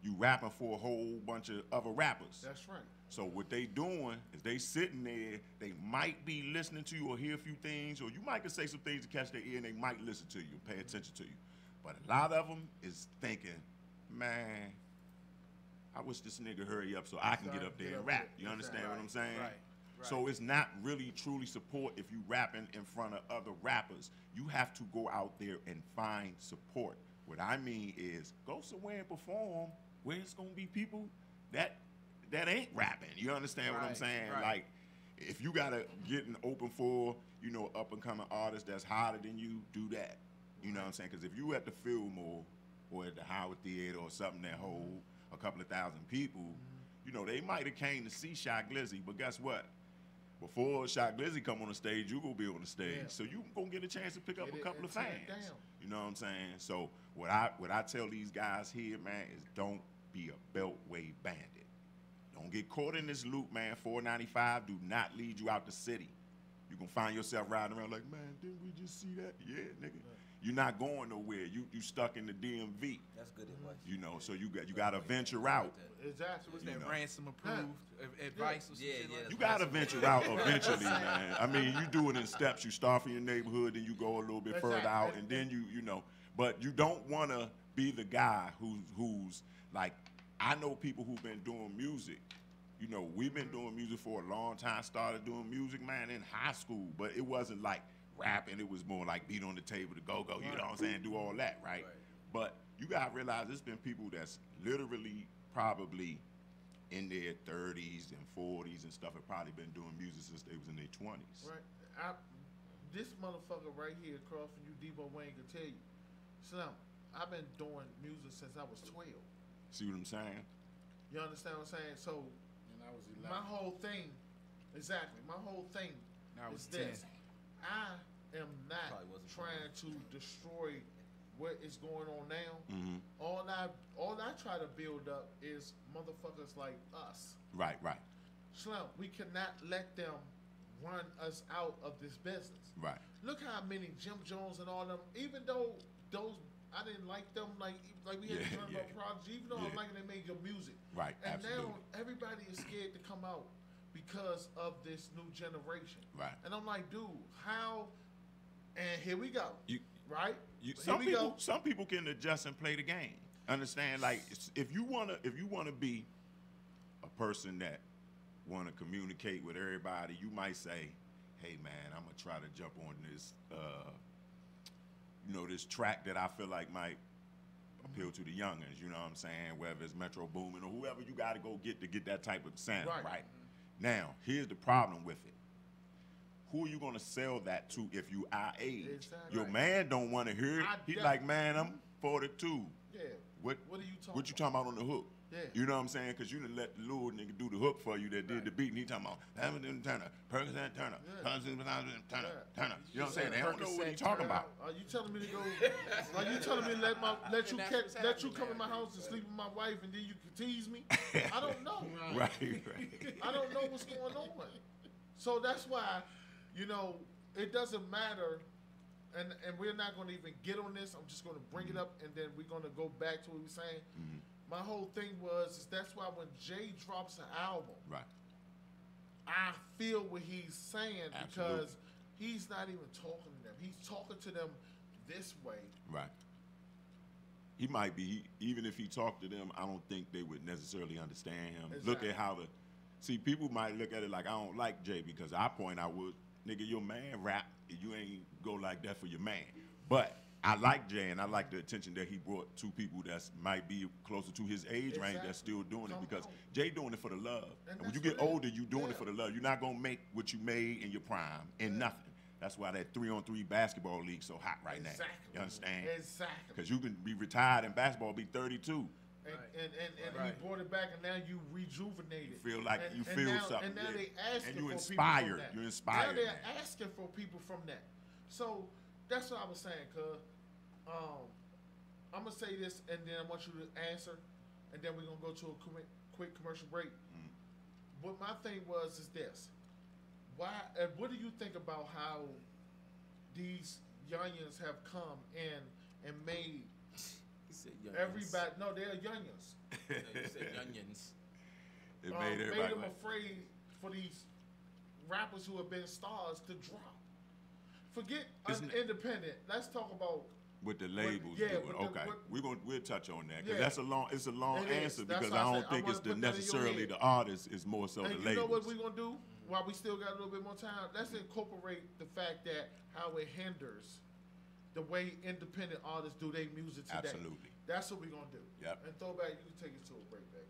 you rapping for a whole bunch of other rappers. That's right. So what they doing is they sitting there, they might be listening to you or hear a few things, or you might could say some things to catch their ear and they might listen to you, pay attention to you. But a lot of them is thinking, man, I wish this nigga hurry up so I can get up there and rap. You understand what I'm saying? Right. So it's not really truly support if you rapping in front of other rappers. You have to go out there and find support. What I mean is go somewhere and perform where it's gonna be people that ain't rapping. You understand what I'm saying? Like, if you gotta get an open for, you know, up and coming artist that's harder than you, do that. You know what I'm saying? Because if you at the Fillmore or at the Howard Theater or something that hold a couple of thousand people, you know, they might have came to see Shy Glizzy, but guess what? Before Shy Glizzy come on the stage, you gonna be on the stage, so you gonna get a chance to pick up a couple of fans. You know what I'm saying? So what I tell these guys here, man, is don't be a beltway bandit. Don't get caught in this loop, man. 495 do not lead you out the city. You gonna find yourself riding around like, man, didn't we just see that? Yeah, nigga. You're not going nowhere. You stuck in the DMV. That's good advice. You know, so you got to venture out. Exactly. What's that, ransom approved advice or something? You got to venture out eventually, man. I mean, you do it in steps. You start from your neighborhood, then you go a little bit further out, and then you know. But you don't want to be the guy who's like, I know people who've been doing music. You know, we've been doing music for a long time. Started doing music, man, in high school, but it wasn't like rapping. It was more like beat on the table to go. You know what I'm saying? Do all that, right? But you gotta realize there's been people that's literally probably in their 30s and 40s and stuff have probably been doing music since they was in their 20s. Right. This motherfucker right here across from you, Debo Wayne, can tell you, Slim, I've been doing music since I was 12. See what I'm saying? You understand what I'm saying? So, and I was 11. My whole thing is this. I am not trying to destroy what is going on now. Mm-hmm. All I try to build up is motherfuckers like us. Right. Slim, we cannot let them run us out of this business. Right. Look how many Jim Jones and all them, even though those I didn't like them, like we had to learn about Prodigy, even though I'm liking they made good music. Right, and absolutely. now everybody is scared to come out because of this new generation. Right. And I'm like, dude, how? And here we go. Right? Some people can adjust and play the game. Understand? Like, if you wanna be a person that wanna communicate with everybody, you might say, hey man, I'm gonna try to jump on this this track that I feel like might appeal to the youngins, you know what I'm saying? Whether it's Metro Boomin or whoever you gotta go get to get that type of sound, right? Now, here's the problem with it. Who are you gonna sell that to if you our age? Exactly. Your man don't wanna hear it. He like, man, I'm 42. Yeah. What are you talking What you talking about on the hook? Yeah. You know what I'm saying? Because you done let the little nigga do the hook for you that did the beat, and he talking about Hamilton Turner, Perkins Turner, Turner. You know what I'm saying? They don't know what he talking about. Are you telling me to go? Are you telling me to let you come in my house and sleep with my wife and then you can tease me? I don't know. Right. I don't know what's going on. So that's why, it doesn't matter. And we're not going to even get on this. I'm just going to bring it up, and then we're going to go back to what we were saying. Mm-hmm. My whole thing is that's why when Jay drops an album, right, I feel what he's saying. Absolutely. Because he's not even talking to them. He's talking to them this way. Right. He might be, even if he talked to them, I don't think they would necessarily understand him. Exactly. Look at people might look at it like, I don't like Jay, because I point out, nigga, your man rap, you ain't go like that for your man. But I like Jay, and I like the attention that he brought to people that might be closer to his age range that's still doing it, because Jay doing it for the love. And when you get older, you doing it for the love. You're not going to make what you made in your prime in nothing. That's why that 3-on-3 basketball league's so hot right now. You understand? Exactly. Because you can be retired in basketball, be 32. And you brought it back, and now you rejuvenated. You feel like you feel something. And now they asking and you for inspired. people from that. You're inspired. Now they're asking for people from that. So that's what I was saying, cuz. I'm gonna say this, and then I want you to answer, and then we're gonna go to a quick commercial break. What my thing is this: why? And what do you think about how these youngins have come in and made? He said youngins. Everybody, no, they're youngins. No, you said youngins. It made everybody them afraid for these rappers who have been stars to drop. Forget independent. Let's talk about what the labels doing. We'll touch on that, because it's a long answer, because I don't think it's necessarily the artist. It's more so the labels. You know what we're gonna do while we still got a little bit more time? Let's incorporate the fact that how it hinders the way independent artists do their music today. Absolutely. That's what we're gonna do. Yep. And Throwback, you can take it to a break, baby.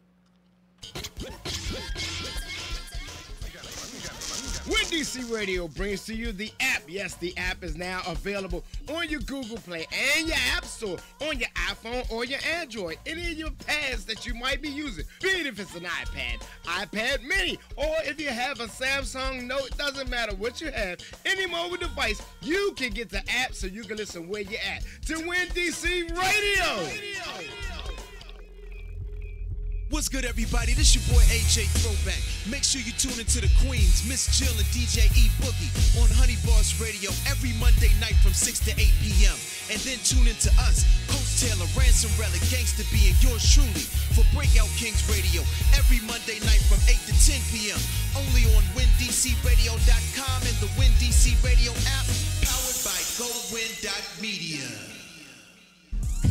Win DC Radio brings to you the app. Yes, the app is now available on your Google Play and your App Store, on your iPhone or your Android, any of your pads that you might be using. Be it if it's an iPad, iPad Mini, or if you have a Samsung Note, it doesn't matter what you have. Any mobile device, you can get the app so you can listen where you're at to Win DC Radio. What's good, everybody? This your boy AJ Throwback. Make sure you tune into the Queens, Miss Jill and DJ E Boogie on Honey Boss Radio every Monday night from 6 to 8 p.m. And then tune into us, Coach Taylor, Ransom Relic, Gangsta B, and yours truly for Breakout Kings Radio every Monday night from 8 to 10 p.m. Only on WinDCRadio.com and the WinDC Radio app, powered by GoWin.media.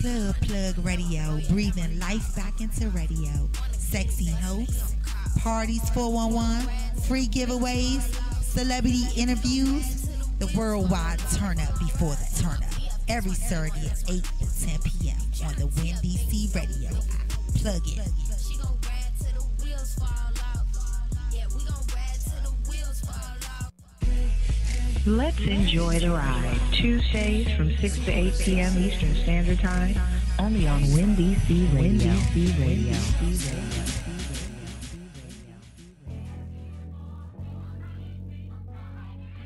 Plug Radio, breathing life back into radio. Sexy hosts, parties 411, free giveaways, celebrity interviews, the worldwide turn up before the turn up. Every Saturday at 8 to 10 p.m. on the Win DC Radio app. Plug it. Let's enjoy the ride. Tuesdays from 6 to 8 p.m. Eastern Standard Time, only on Win DC Radio.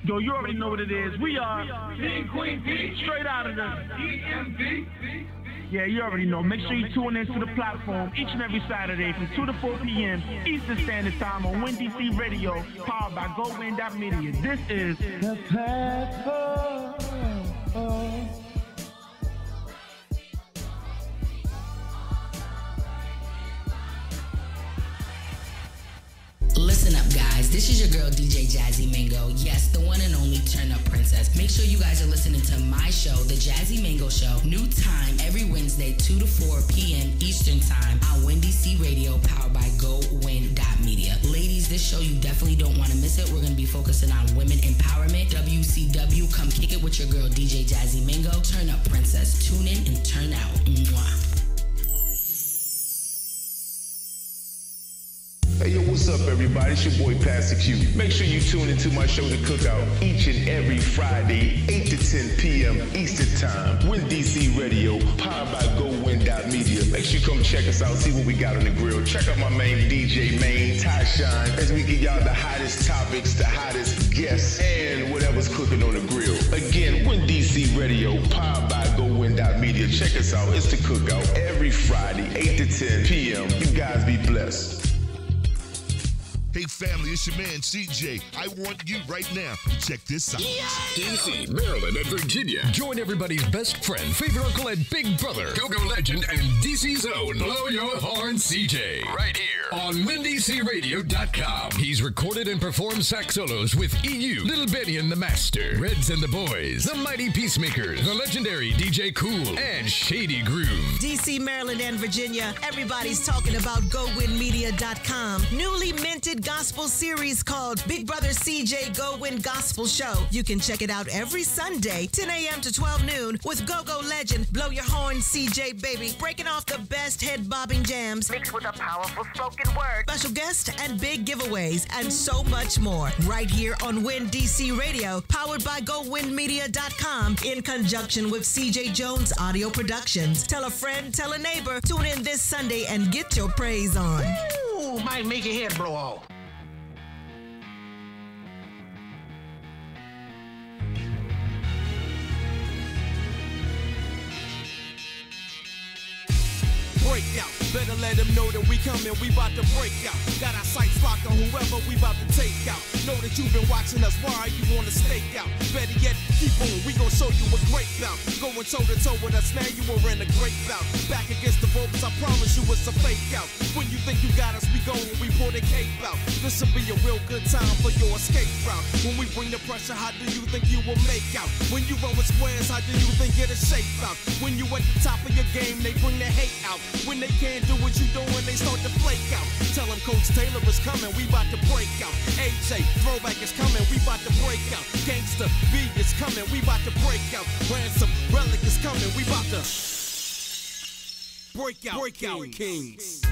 Yo, you already know what it is. We are King Queen P, straight out of the EMV. Yeah, you already know. Make sure you tune into the platform each and every Saturday from 2 to 4 p.m. Eastern Standard Time on Win DC Radio, powered by GoWin.media. This is the platform. Listen up, guys. This is your girl, DJ Jazzy Mango. Yes, the one and only Turn Up Princess. Make sure you guys are listening to my show, The Jazzy Mango Show. New time every Wednesday, 2 to 4 p.m. Eastern Time on Win DC Radio, powered by GoWin.media. Ladies, this show, you definitely don't want to miss it. We're going to be focusing on women empowerment. WCW, come kick it with your girl, DJ Jazzy Mango. Turn Up Princess. Tune in and turn out. Mwah. Hey, yo, what's up, everybody? It's your boy, Pastor Q. Make sure you tune into my show, The Cookout, each and every Friday, 8 to 10 p.m. Eastern Time. Win DC Radio, powered by GoWin.media. Make sure you come check us out, see what we got on the grill. Check out my main DJ, Ty Shine, as we give y'all the hottest topics, the hottest guests, and whatever's cooking on the grill. Again, Win DC Radio, powered by GoWin.media. Check us out. It's The Cookout every Friday, 8 to 10 p.m. You guys be blessed. Hey family, it's your man CJ. I want you right now to check this out. DC, Maryland, and Virginia. Join everybody's best friend, favorite uncle, and big brother, Go-Go legend, and DC's own Blow Your Horn CJ. Right here on WinDCRadio.com. He's recorded and performed sax solos with EU, Little Benny and the Master, Reds and the Boys, the Mighty Peacemakers, the legendary DJ Cool, and Shady Groove. DC, Maryland, and Virginia, everybody's talking about GoWinMedia.com. Newly minted gospel series called Big Brother CJ Go Win Gospel Show. You can check it out every Sunday, 10 a.m. to 12 noon, with go-go legend Blow Your Horn CJ Baby, breaking off the best head-bobbing jams, mixed with a powerful spoken word, special guests, and big giveaways, and so much more. Right here on Win DC Radio, powered by GoWinMedia.com, in conjunction with CJ Jones Audio Productions. Tell a friend, tell a neighbor, tune in this Sunday and get your praise on. Ooh, might make your head blow off. Breakout, better let them know that we coming, we bout to break out. Got our sights locked on whoever we bout to take out. Know that you've been watching us, why you wanna stake out? Better yet, keep on, we gon' show you a great bout. Going toe to toe with us, now you were in a great bout. Back against the ropes, I promise you it's a fake out. When you think you got us, we go and we pull the cape out. This'll be a real good time for your escape route. When we bring the pressure, how do you think you will make out? When you run with squares, how do you think it'll shape out? When you at the top of your game, they bring the hate out. When they can't do what you doing, they start to flake out. Tell them Coach Taylor is coming, we bout to break out. AJ, throwback is coming, we bout to break out. Gangsta B is coming, we bout to break out. Ransom, Relic is coming, we bout to break out Kings.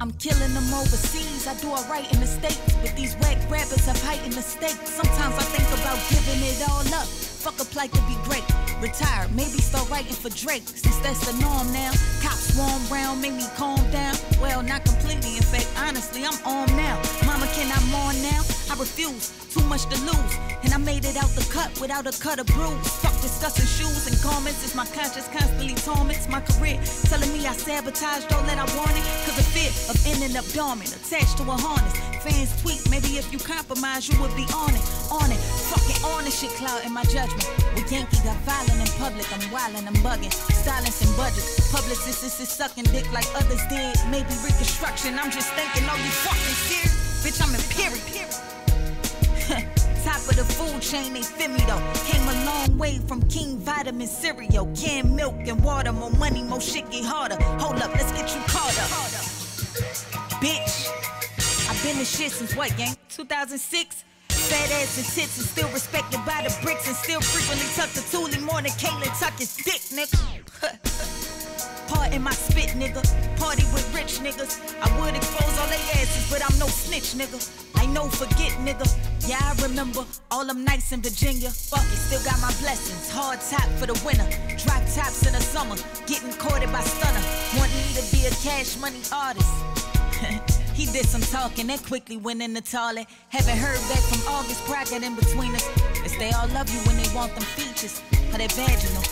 I'm killing them overseas, I do it right in the States. But these whack rappers have heightened the stakes. Sometimes I think about giving it all up. Fuck a plight to be great. Retire, maybe start writing for Drake. Since that's the norm now. Cops swarm round, make me calm down. Well, not completely, in fact, honestly, I'm on now. Mama, can I mourn now? I refuse, too much to lose. And I made it out the cut without a cut or bruise. Fuck discussing shoes and garments. It's my conscience constantly torments my career. Telling me I sabotaged all that I wanted. Cause the fear of ending up dormant, attached to a harness. Fans tweet, maybe if you compromise, you would be on it. Fucking on the shit, cloud in my judgment. With Yankee got violent in public, I'm wildin', I'm bugging. Silencing budgets, publicists is sucking dick like others did. Maybe reconstruction, I'm just thinking, oh, you fucking serious? Bitch, I'm in period. Top of the food chain, they feel me though. Came a long way from King Vitamin cereal. Canned milk and water, more money, more shit get harder. Hold up, let's get you caught up. Bitch, I've been the shit since what, gang? 2006? Fat ass and tits and still respected by the bricks and still frequently tuck the toolie more than Caitlyn tuck his dick, nigga. Part in my spit, nigga. Party with rich niggas. I would expose all they asses, but I'm no snitch, nigga. I know forget, nigga. Yeah, I remember all them nights in Virginia. Fuck it, still got my blessings. Hard top for the winter. Drop tops in the summer. Getting courted by stunner. Want me to be a cash money artist. He did some talking and quickly went in the toilet. Haven't heard back from August, bracket in between us. Guess they all love you when they want them features. Or they vaginal.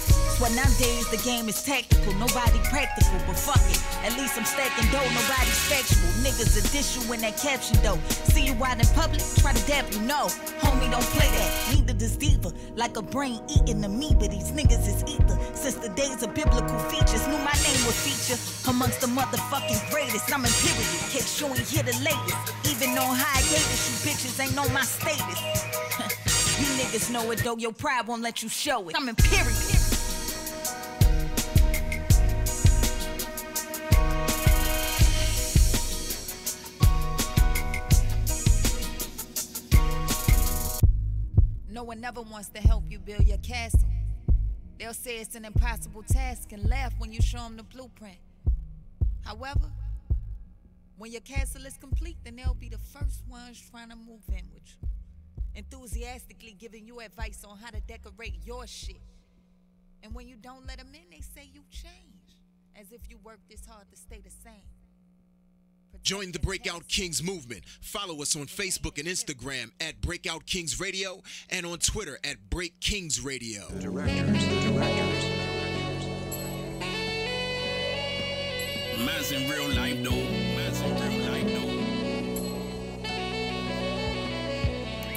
Well, nowadays the game is tactical, nobody practical, but fuck it. At least I'm stacking dough, nobody's factual. Niggas a dish you in that caption though. See you out in public, try to dap you, no. Homie, don't play that, neither does diva. Like a brain eating amoeba, these niggas is ether. Since the days of biblical features, knew my name would feature amongst the motherfucking greatest. I'm imperial, case you ain't hear the latest. Even on hiatus, you bitches ain't know my status. You niggas know it though, your pride won't let you show it. I'm imperial. No one never wants to help you build your castle. They'll say it's an impossible task and laugh when you show them the blueprint. However, when your castle is complete, then they'll be the first ones trying to move in with you. Enthusiastically giving you advice on how to decorate your shit. And when you don't let them in, they say you change. As if you worked this hard to stay the same. Join the Breakout Kings movement. Follow us on Facebook and Instagram at Breakout Kings Radio and on Twitter at Break Kings Radio. Man's in real life though. Man's in real life though.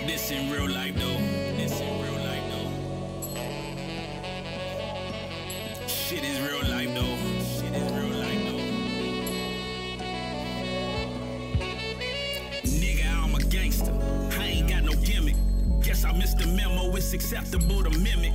This in real life though. This in real life though. Shit is real life though. Shit is real life though. Nigga, I'm a gangster. I ain't got no gimmick. Guess I missed the memo. It's acceptable to mimic.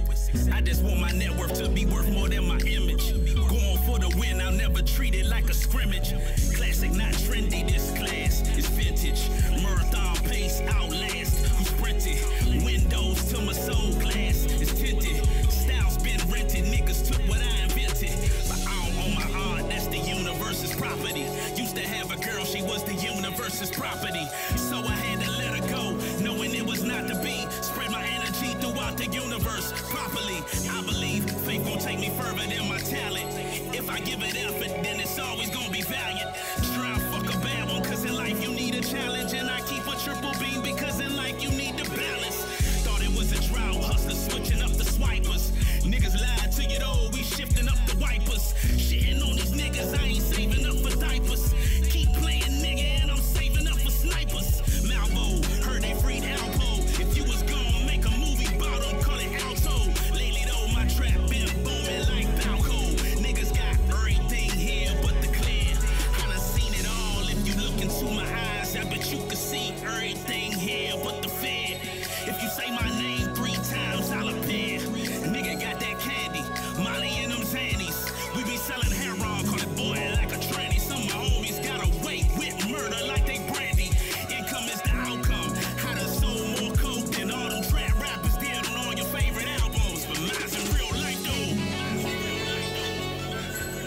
I just want my net worth to be worth more than my image. Going for the win, I'll never treat it like a scrimmage. Classic, not trendy. This class is vintage. Marathon pace, outlast. I'm sprinting. Windows to my soul glass is tinted. Styles been rented. Niggas took what I invented. But I don't own my art. That's the universe's property. Used to have a girl, she was the universe's property. So I had to let her go, knowing it was not to be. Spread my energy throughout the universe properly. I believe faith gon' take me further than my talent. If I give it effort, then it's always gonna be valiant. Try and fuck a bad one, cause in life you need a challenge. And I keep a triple beam because in life you need the balance. Thought it was a drought, hustlers switching up the swipers. Niggas lied to you though, we shifting up the wipers. Shitting on these niggas, I ain't saving up for diapers. Keep playing nigga and I'm saving up for snipers. Malvo, heard they freed Alpo. If you was gone, make a movie about them, call it Alto. Lately though, my trap been booming like Balco. Niggas got everything here but the clear. I done seen it all. If you look into my eyes, I bet you can see everything here but the fear. If you say my name 3 times, I'll appear. Nigga got that candy, Molly and them Zannies. We be selling heroin, call it boy like a tranny. Some of my homies got away with murder like they brandy. Income is the outcome. I done sold more coke than all them trap rappers did on all your favorite albums. But mine's in real life though.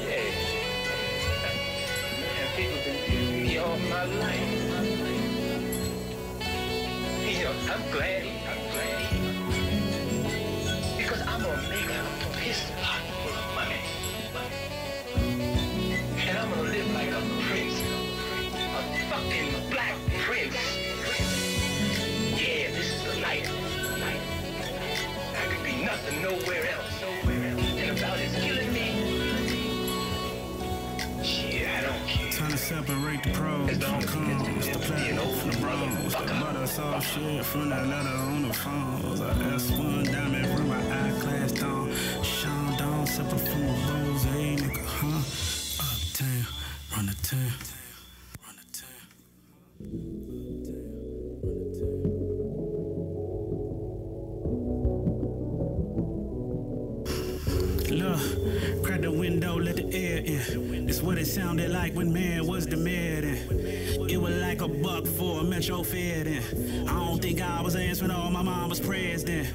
Yeah. Man, people been using me all my life. You know, I'm glad. Because I'm gonna make a piss pot full of money. And I'm gonna live like a prince. A fucking black prince. Yeah, this is the life. I could be nothing nowhere else. And about it's killing me. Shit, I don't care. Trying to separate the pros from cons, the platinum from the bronze. But I saw shit from that letter on the phones. I S1 diamond from my eye-class down. Sean Dawn, separate from the rose, hey nigga, huh? Uptown, run the town. Look, crack the window, let the air in. It's what it sounded like when man was the mayor then. It was like a buck for a metro fare then. I don't think I was answering all my mama's prayers then.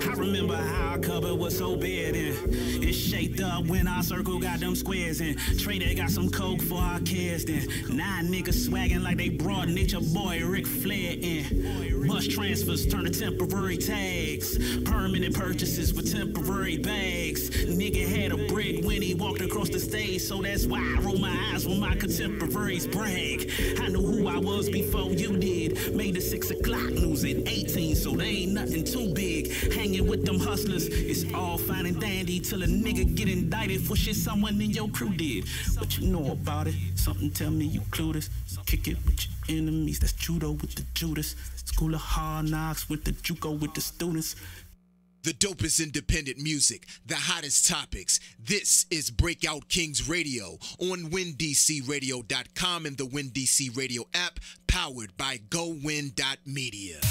I remember how our cupboard was so bad then. It shaped up when our circle got them squares in. Trader got some coke for our kids then. 9 niggas swagging like they brought Nature Boy Ric Flair in. Bus transfers turn to temporary tags. Permanent purchases with temporary bags. Nigga had a brick when he walked across the stage, so that's why I roll my eyes when my contemporaries brag. I knew who I was before you did. Made the 6 o'clock news at 18, so they ain't nothing too big. Hanging with them hustlers, it's all fine and dandy till a nigga get indicted for shit someone in your crew did. What you know about it? Something tell me you clueless. Kick it with your enemies, that's judo with the Judas. School of hard knocks with the JUCO with the students. The dopest independent music, the hottest topics. This is Breakout Kings Radio on WinDCRadio.com and the WinDC Radio app, powered by GoWin.media.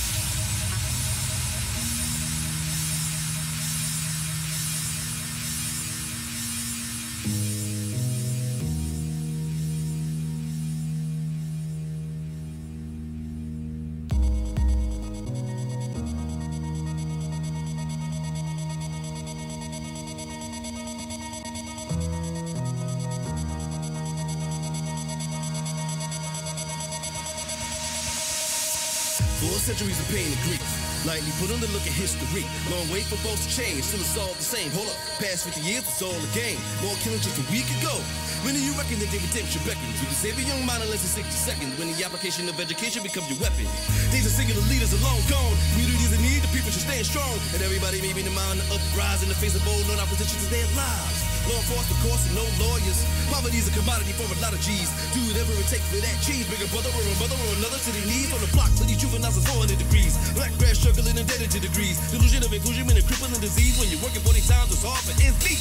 Centuries of pain and grief, Lightly put on the look at history. Long way for both to change, still it's all the same. Hold up, past 50 years, it's all a game. More killing just a week ago. When do you reckon that the redemption beckons? You can save a young mind in less than 60 seconds when the application of education becomes your weapon. These are singular leaders are long gone. Communities in need, the people should stand strong. And everybody may be in the mind to uprise in the face of bold non-opposition to their lives. Law enforcement, of course, and no lawyers. Poverty's a commodity for a lot of G's. Do whatever it takes for that cheese. Bring a brother or a mother or another to their knees on the block. For these juveniles are 400 degrees. Black grass struggling indebted to degrees. Delusion of inclusion and a crippling disease. When you're working 40 times, it's hard for ends meet.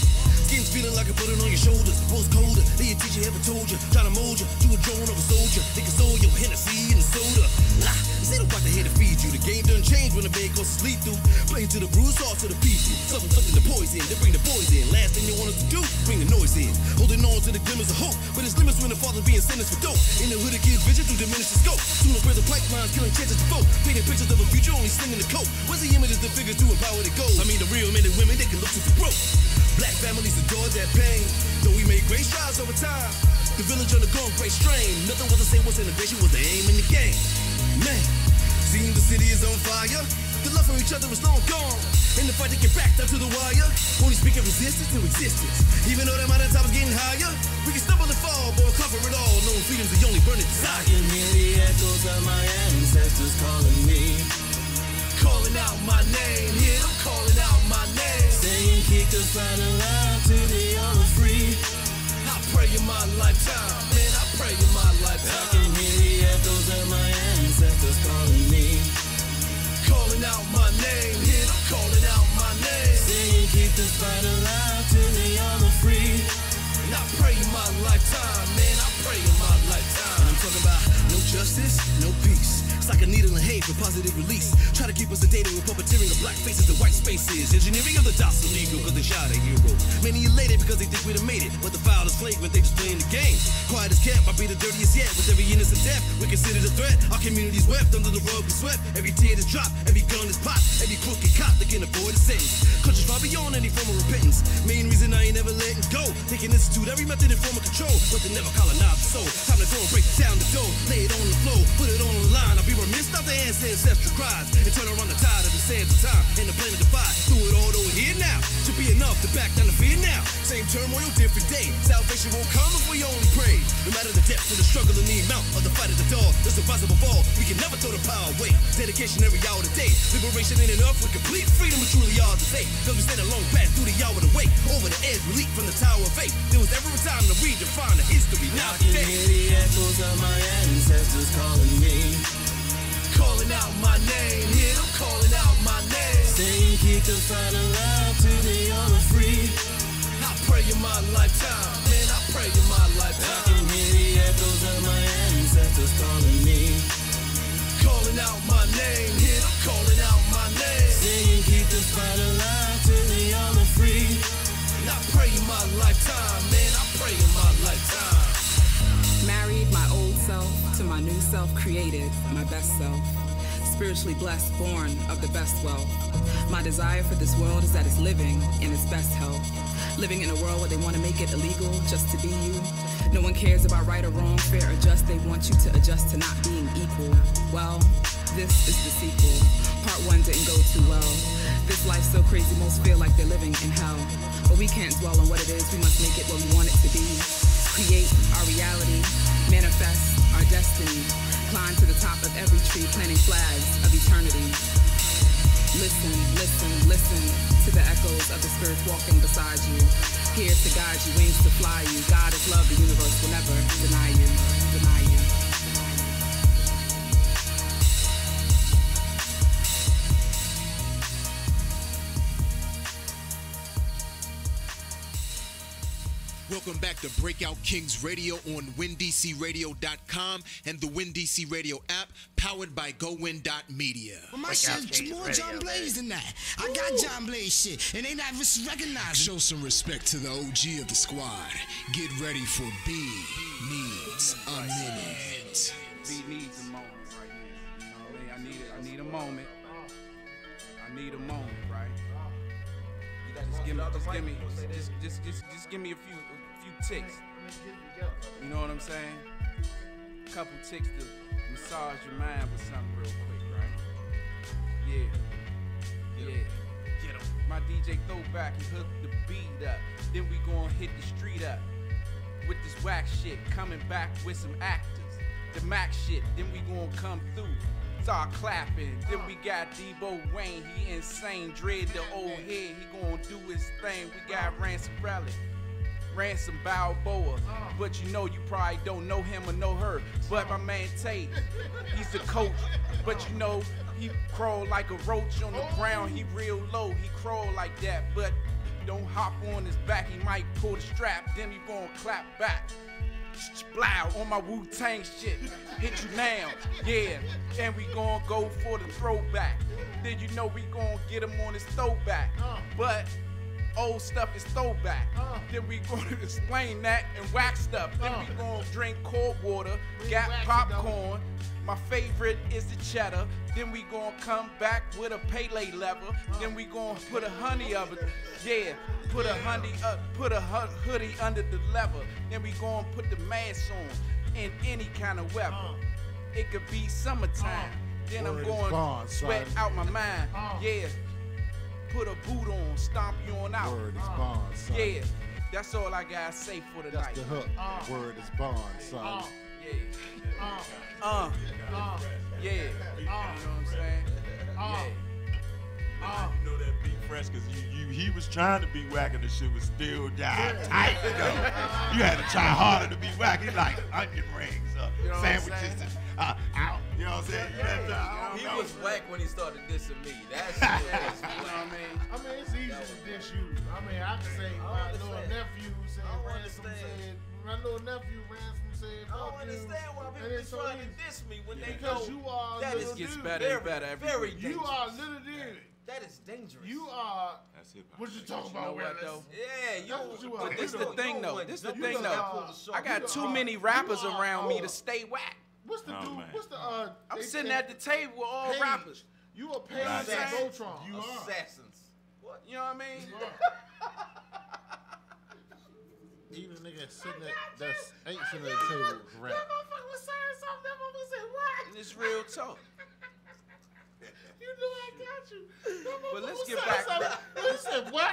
Skin's feeling like a burden on your shoulders. Most colder than your teacher ever told you. Trying to mold you to a drone of a soldier. They console your Hennessy and soda. They don't want to here to feed you. The game done changed when the bed goes to sleep through. Playing to the bruise, all to the people. Something flipping the poison. They bring the boys in. Last thing you want us to do, bring the noise in. Holding on to the glimmers of hope. But it's limits when the father being sentenced for dope. In the hood, the kids' vision to diminish the scope. Sooner prison pipelines, killing chances to vote. Painting pictures of a future only slinging the coat. Where's the images, the figures to empower the goals? I mean, the real men and women, they can look to for broke. Black families adore that pain. Though we made great strides over time, the village undergone great strain. Nothing was the same once integration was the aim in the game. Man, seeing the city is on fire. The love for each other is long gone. In the fight to get back down to the wire. Only speak of resistance to existence. Even though that mountain top is getting higher, we can stumble and fall, but we'll cover it all. Knowing freedom's the only burning desire. I can hear the echoes of my ancestors calling me. Calling out my name, yeah, I'm calling out my name. Saying keep the fight alive to the other free. I pray in my lifetime, man, I pray in my lifetime. I can hear the echoes of my ancestors calling me. Calling out my name, yeah, I'm calling out my name. Saying keep the fight alive to the other free. And I pray in my lifetime, man, I pray in my lifetime. I'm talking about no justice, no peace. It's like a needle and hay for positive release. Try to keep us sedated with puppeteering of black faces and white spaces. Engineering of the docile Negro because they shot a hero. Many elated because they think we'd have made it. But the foul is flagrant, they just playing the game. Quiet as kept, might be the dirtiest yet. With every innocent death, we're considered a threat. Our community's wept, under the rug we swept. Every tear is dropped, every gun is popped. Every crooked cop, they can avoid a sentence. Countries far beyond any form of repentance. Main reason I ain't never letting go. They can institute every method and form of control, but they never colonize the soul. Time to go and break down the dough. Lay it on the floor, put it on the line. I'll be remiss not to answer ancestral cries and turn around the tide of the sands of time and the planet divide. Do it all over here now. Should be enough to back down the fear now. Same turmoil, different day. Salvation won't come if we only pray. No matter the depth of the struggle and the amount of the fight at the door, the surprise of a fall. We can never throw the power away. Dedication every hour of the day. Liberation ain't enough with complete freedom. We truly are the same. Cause we stand a long path through the hour of the way. Over the edge, we leap from the tower of faith. There was ever a time to redefine the history. Now I can hear the echoes of my ancestors calling me. Calling out my name, yeah, I'm calling out my name. Saying keep the fight alive to the other free. I pray in my lifetime, man, I pray in my lifetime. I can hear the echoes of my ancestors calling me. Calling out my name, yeah, I'm calling out my name. Saying keep the fight alive to the other free. And I pray in my lifetime, man, I pray in my lifetime. Married my old self to my new self, created my best self. Spiritually blessed, born of the best wealth. My desire for this world is that it's living in its best health. Living in a world where they want to make it illegal just to be you. No one cares about right or wrong, fair or just. They want you to adjust to not being equal. Well, this is the sequel. Part 1 didn't go too well. This life's so crazy, most feel like they're living in hell. But we can't dwell on what it is, we must make it what we want it to be. Create our reality, manifest our destiny. Climb to the top of every tree, planting flags of eternity. Listen, listen, listen to the echoes of the spirits walking beside you. Here to guide you, wings to fly you. God is love, the universe will never deny you, deny you. Welcome back to Breakout Kings Radio on WinDCRadio.com and the WinDC Radio app, powered by GoWin.media. Well, my shit's more John Blaze than that. I got John Blaze shit, and they not recognized. Show some respect to the OG of the squad. Get ready for B Needs a Minute. B needs a moment right now. You know what I mean? I need a moment. I need a moment, right? Just give me a few ticks. You know what I'm saying? A couple ticks to massage your mind with something real quick, right? Yeah. Get 'em. My DJ throwback and hook the beat up. Then we gon' hit the street up with this whack shit. Coming back with some actors. The Mac shit. Then we gon' come through. Start clapping. Then we got Debo Wayne. He insane. Dread the old head. He gon' do his thing. We got Ransom Relic. Ransom Balboa. But you know you probably don't know him or know her. But my man Tate, he's the coach. But you know he crawl like a roach on the ground. He real low. He crawl like that. But don't hop on his back. He might pull the strap. Then he gon' clap back. Blow on my Wu-Tang shit. Hit you now. Yeah. And we gon' go for the throwback. Then you know we gon' get him on his throwback. But old stuff is throwback. Then we gonna explain that and wax stuff. Then we gonna drink cold water, got popcorn. My favorite is the cheddar. Then we gonna come back with a Pele lever. Then we gonna put a honey of it. Yeah, put a honey up, put a hoodie under the lever. Then we gonna put the mask on in any kind of weather. It could be summertime. Then I'm going sweat out my mind. Yeah. Put a boot on, stomp you on out. Word is bond, son. Yeah, that's all I gotta say for the night. That's the hook. Word is bond, son. Yeah. Yeah. You know what I'm saying? Yeah. You know that beat fresh because he was trying to be whack and the shit was still down tight, you know. You had to try harder to be whack. He like onion rings, You know what I'm sandwiches, saying? and out. You know what I'm saying? He was whack when he started dissing me. That's you know what I mean? I mean, it's easy to diss you. I mean, I can say my little nephew said Ransom said, my little nephew Ransom said, I don't understand why people be trying to diss me when they because know you are that little is gets dude. better and better every very week. You are little dude. That is dangerous. You are. That's hip-hop. What you talking You know about, what, Willis? though? Yeah, That's what you are. But this You the don't- thing, you though. don't- This the you thing, don't- though. I got you too are- many rappers you are- around me to stay whack. What's the dude? man. What's the I'm they sitting say at the table with all Paige. rappers. You a Paige Right. and Voltron. You are assassins. What? You know what I mean? Even a nigga sitting at that's ain't sitting at the table is rap. That motherfucker was saying something. That motherfucker said what? And it's real talk. You know I got you. But let's was get saying back. something. He said what?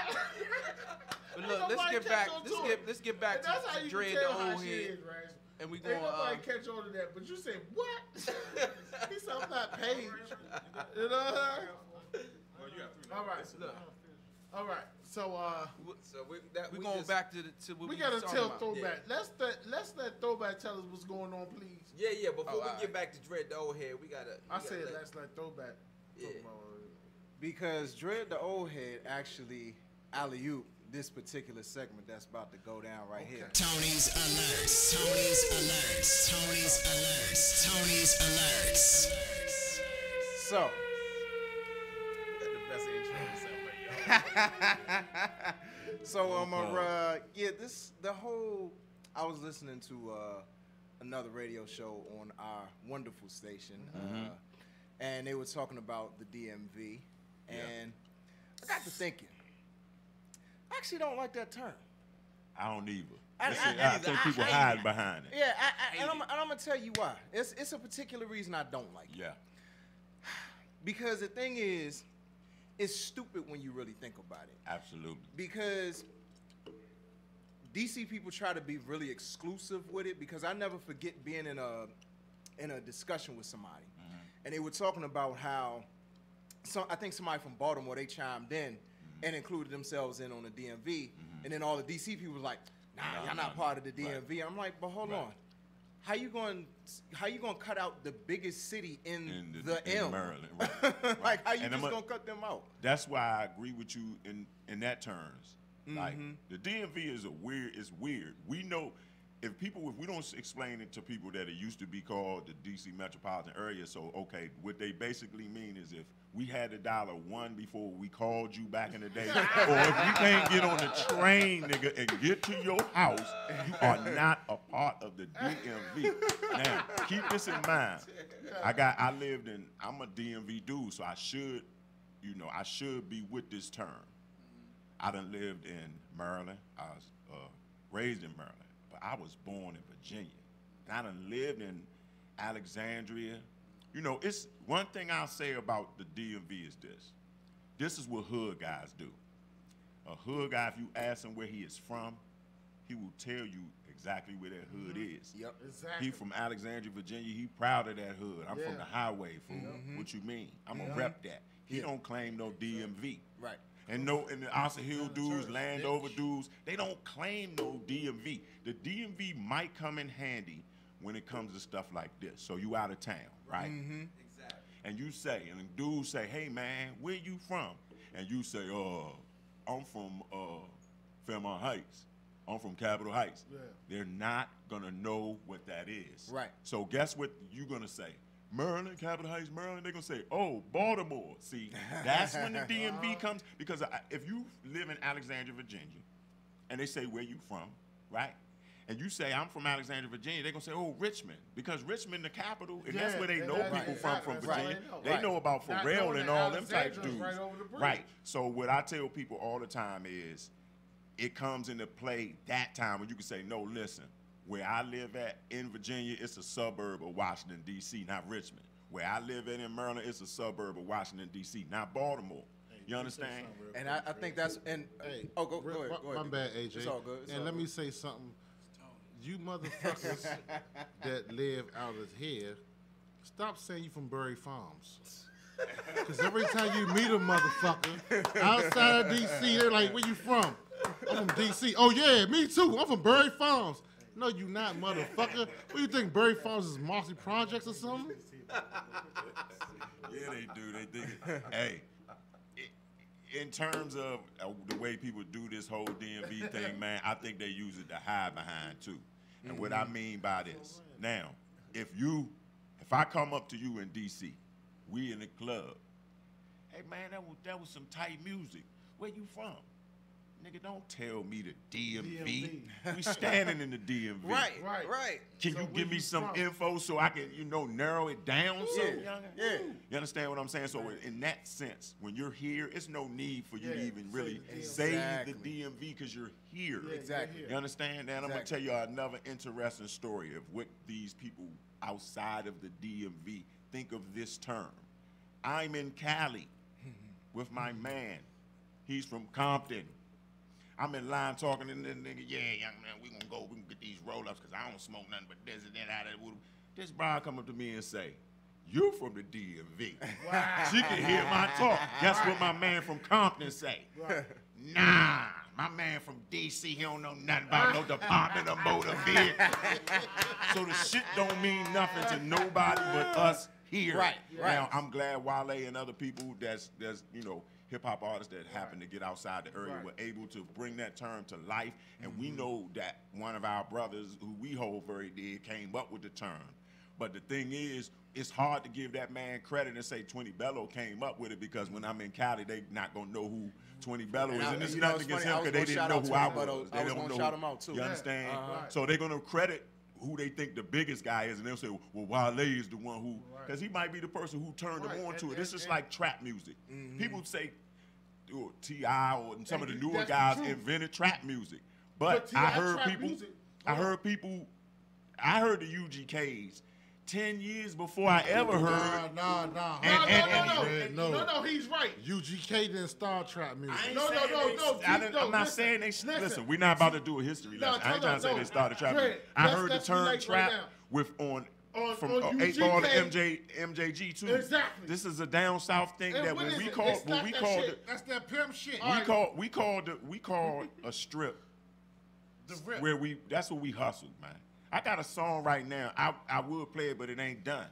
But look, let's Nobody get catch back. on to it. Let's get back And that's how to you Dread can the tell how old shit head. is, right? And we Ain't going nobody catch on to that, but you said what? He said I'm not Paige. You know what? All right, look. All right, so we going just, back to what we gotta was tell talking about. Throwback. Let's let Throwback tell us what's going on, please. Yeah. Before Oh, we all get back to Dread the old head, we gotta. I said let's let Throwback talk about it. Because Dread the old head actually alley-oop this particular segment that's about to go down right here. Tony's alerts. Tony's alerts. Tony's alerts. Tony's alerts. So. The best intro So I was listening to another radio show on our wonderful station, and they were talking about the DMV, and I got to thinking, I actually don't like that term. I don't either. I think people hide behind it. Yeah, and I'm gonna tell you why. It's a particular reason I don't like it. Yeah. Because the thing is, it's stupid when you really think about it. Absolutely. Because DC people try to be really exclusive with it, because I never forget being in a discussion with somebody, and they were talking about how I think somebody from Baltimore, they chimed in and included themselves in on the DMV, and then all the DC people was like, nah, y'all not part of the DMV. Right. I'm like, but hold on. How you going to cut out the biggest city in the M? Maryland, right. Like, how you just going to cut them out? That's why I agree with you in that terms. Like, the DMV is weird. We know if we don't explain it to people that it used to be called the DC metropolitan area, so okay, what they basically mean is if we had to dial a 1 before we called you back in the day, or if you can't get on the train, nigga, and get to your house, you are not a part of the DMV. Now, keep this in mind. I'm a DMV dude, so I should be with this term. I done lived in Maryland. I was raised in Maryland, but I was born in Virginia. And I done lived in Alexandria. You know, it's one thing I'll say about the DMV is this. this is what hood guys do. A hood guy, if you ask him where he is from, he will tell you exactly where that hood is. Yep. Exactly. He from Alexandria, Virginia. He proud of that hood. I'm from the highway, fool. What you mean? I'm gonna rep that. He don't claim no DMV. Right. And the Ossa Hill dudes, Landover dudes, they don't claim no DMV. The DMV might come in handy when it comes to stuff like this. So you out of town, right? Exactly. And you say, and the dudes say, hey man, where you from? And you say, I'm from Fairmont Heights. I'm from Capitol Heights. Yeah. They're not gonna know what that is. Right. So guess what you're gonna say? Maryland, Capitol Heights, Maryland. They're gonna say, oh, Baltimore. See, that's when the DMV comes, because if you live in Alexandria, Virginia, and they say where you from, right? And you say, I'm from Alexandria, Virginia, they're gonna say, oh, Richmond, because Richmond, the capital, and that's where they know people from Virginia. They know about Pharrell and all them type dudes. Right over the bridge. Right. So what I tell people all the time is, it comes into play that time when you can say, no, listen, where I live at in Virginia, it's a suburb of Washington, D.C., not Richmond. Where I live in Maryland, it's a suburb of Washington, D.C., not Baltimore. You understand? And I think that's, and, go ahead. My bad, AJ. It's all good. And let me say something. You motherfuckers that live out of here, stop saying you from Bury Farms. Because every time you meet a motherfucker outside of D.C., they're like, where you from? I'm from D.C. Oh, yeah, me too. I'm from Bury Farms. No, you not, motherfucker. What do you think, Bury Farms is Marcy Projects or something? Yeah, they do. They think, hey, in terms of the way people do this whole DMV thing, man, I think they use it to hide behind, too. And what I mean by this, now, if I come up to you in D.C., we in the club, hey, man, that was some tight music. Where you from? Nigga, don't tell me the DMV. We standing in the DMV. Right. Can you give me some info so I can, narrow it down? Yeah. You understand what I'm saying? So in that sense, when you're here, it's no need for you to even really say the DMV because you're here. Exactly. You understand? And I'm going to tell you another interesting story of what these people outside of the DMV think of this term. I'm in Cali with my man. He's from Compton. I'm in line talking to the nigga, yeah, young man, we gonna get these roll-ups because I don't smoke nothing but this and that, This bro come up to me and say, you from the DMV. Wow. She can hear my talk. Guess what my man from Compton say? Right. Nah, my man from D.C., he don't know nothing about no Department of Motor Vehicles. So the shit don't mean nothing to nobody but us here. Right. Now, I'm glad Wale and other people that's hip-hop artists that happen to get outside the area were able to bring that term to life. And we know that one of our brothers who we hold very dear came up with the term. But the thing is, it's hard to give that man credit and say 20 Bello came up with it, because when I'm in Cali, they not going to know who 20 Bello is. And it's nothing against him because they didn't know who I was. They don't know. Shout him out too. You understand? So they're going to credit who they think the biggest guy is, and they'll say, well, Wale is the one who, because he might be the person who turned them on to it. It's just like trap music. People say T.I. or some of the newer guys invented trap music. But I heard the UGKs 10 years before I ever heard. No, he's right. UGK didn't start trap music. I'm not saying they. Listen, we're not about to do a history lesson. I ain't trying to say they started trap music. I heard the term trap from 8 Ball to MJG too. Exactly. This is a down south thing that when we called that's that pimp shit. We called a strip where that's what we hustled, man. I got a song right now. I would play it, but it ain't done.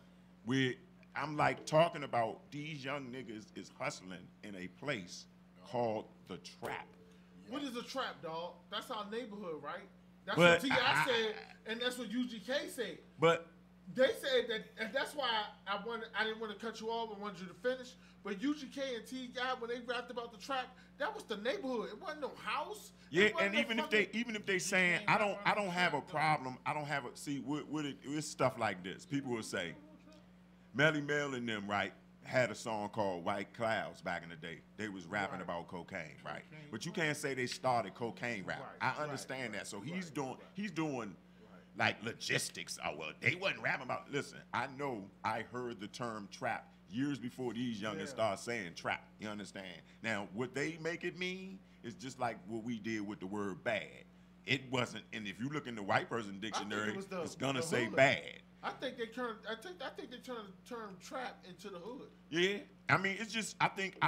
I'm like talking about these young niggas is hustling in a place called the Trap. What is a trap, dog? That's our neighborhood, right? That's what T.I. said, and that's what UGK said. But they said that, and that's why I didn't want to cut you off. I wanted you to finish. But UGK and T.I., when they rapped about the trap, that was the neighborhood. It wasn't no house. Yeah, and even if they saying I don't have a problem. I don't have a it's stuff like this. People will say, Melly Mel and them had a song called White Clouds back in the day. They was rapping about cocaine, right? But you can't say they started cocaine rap. I understand that. So he's doing like logistics. Oh well, they wasn't rapping about. Listen, I know I heard the term trap years before these youngins start saying trap. You understand? Now, what they make it mean is just like what we did with the word bad. It wasn't, and if you look in the white person dictionary, it's gonna say bad. I think they turned the term trap into the hood. Yeah, I mean, it's just I think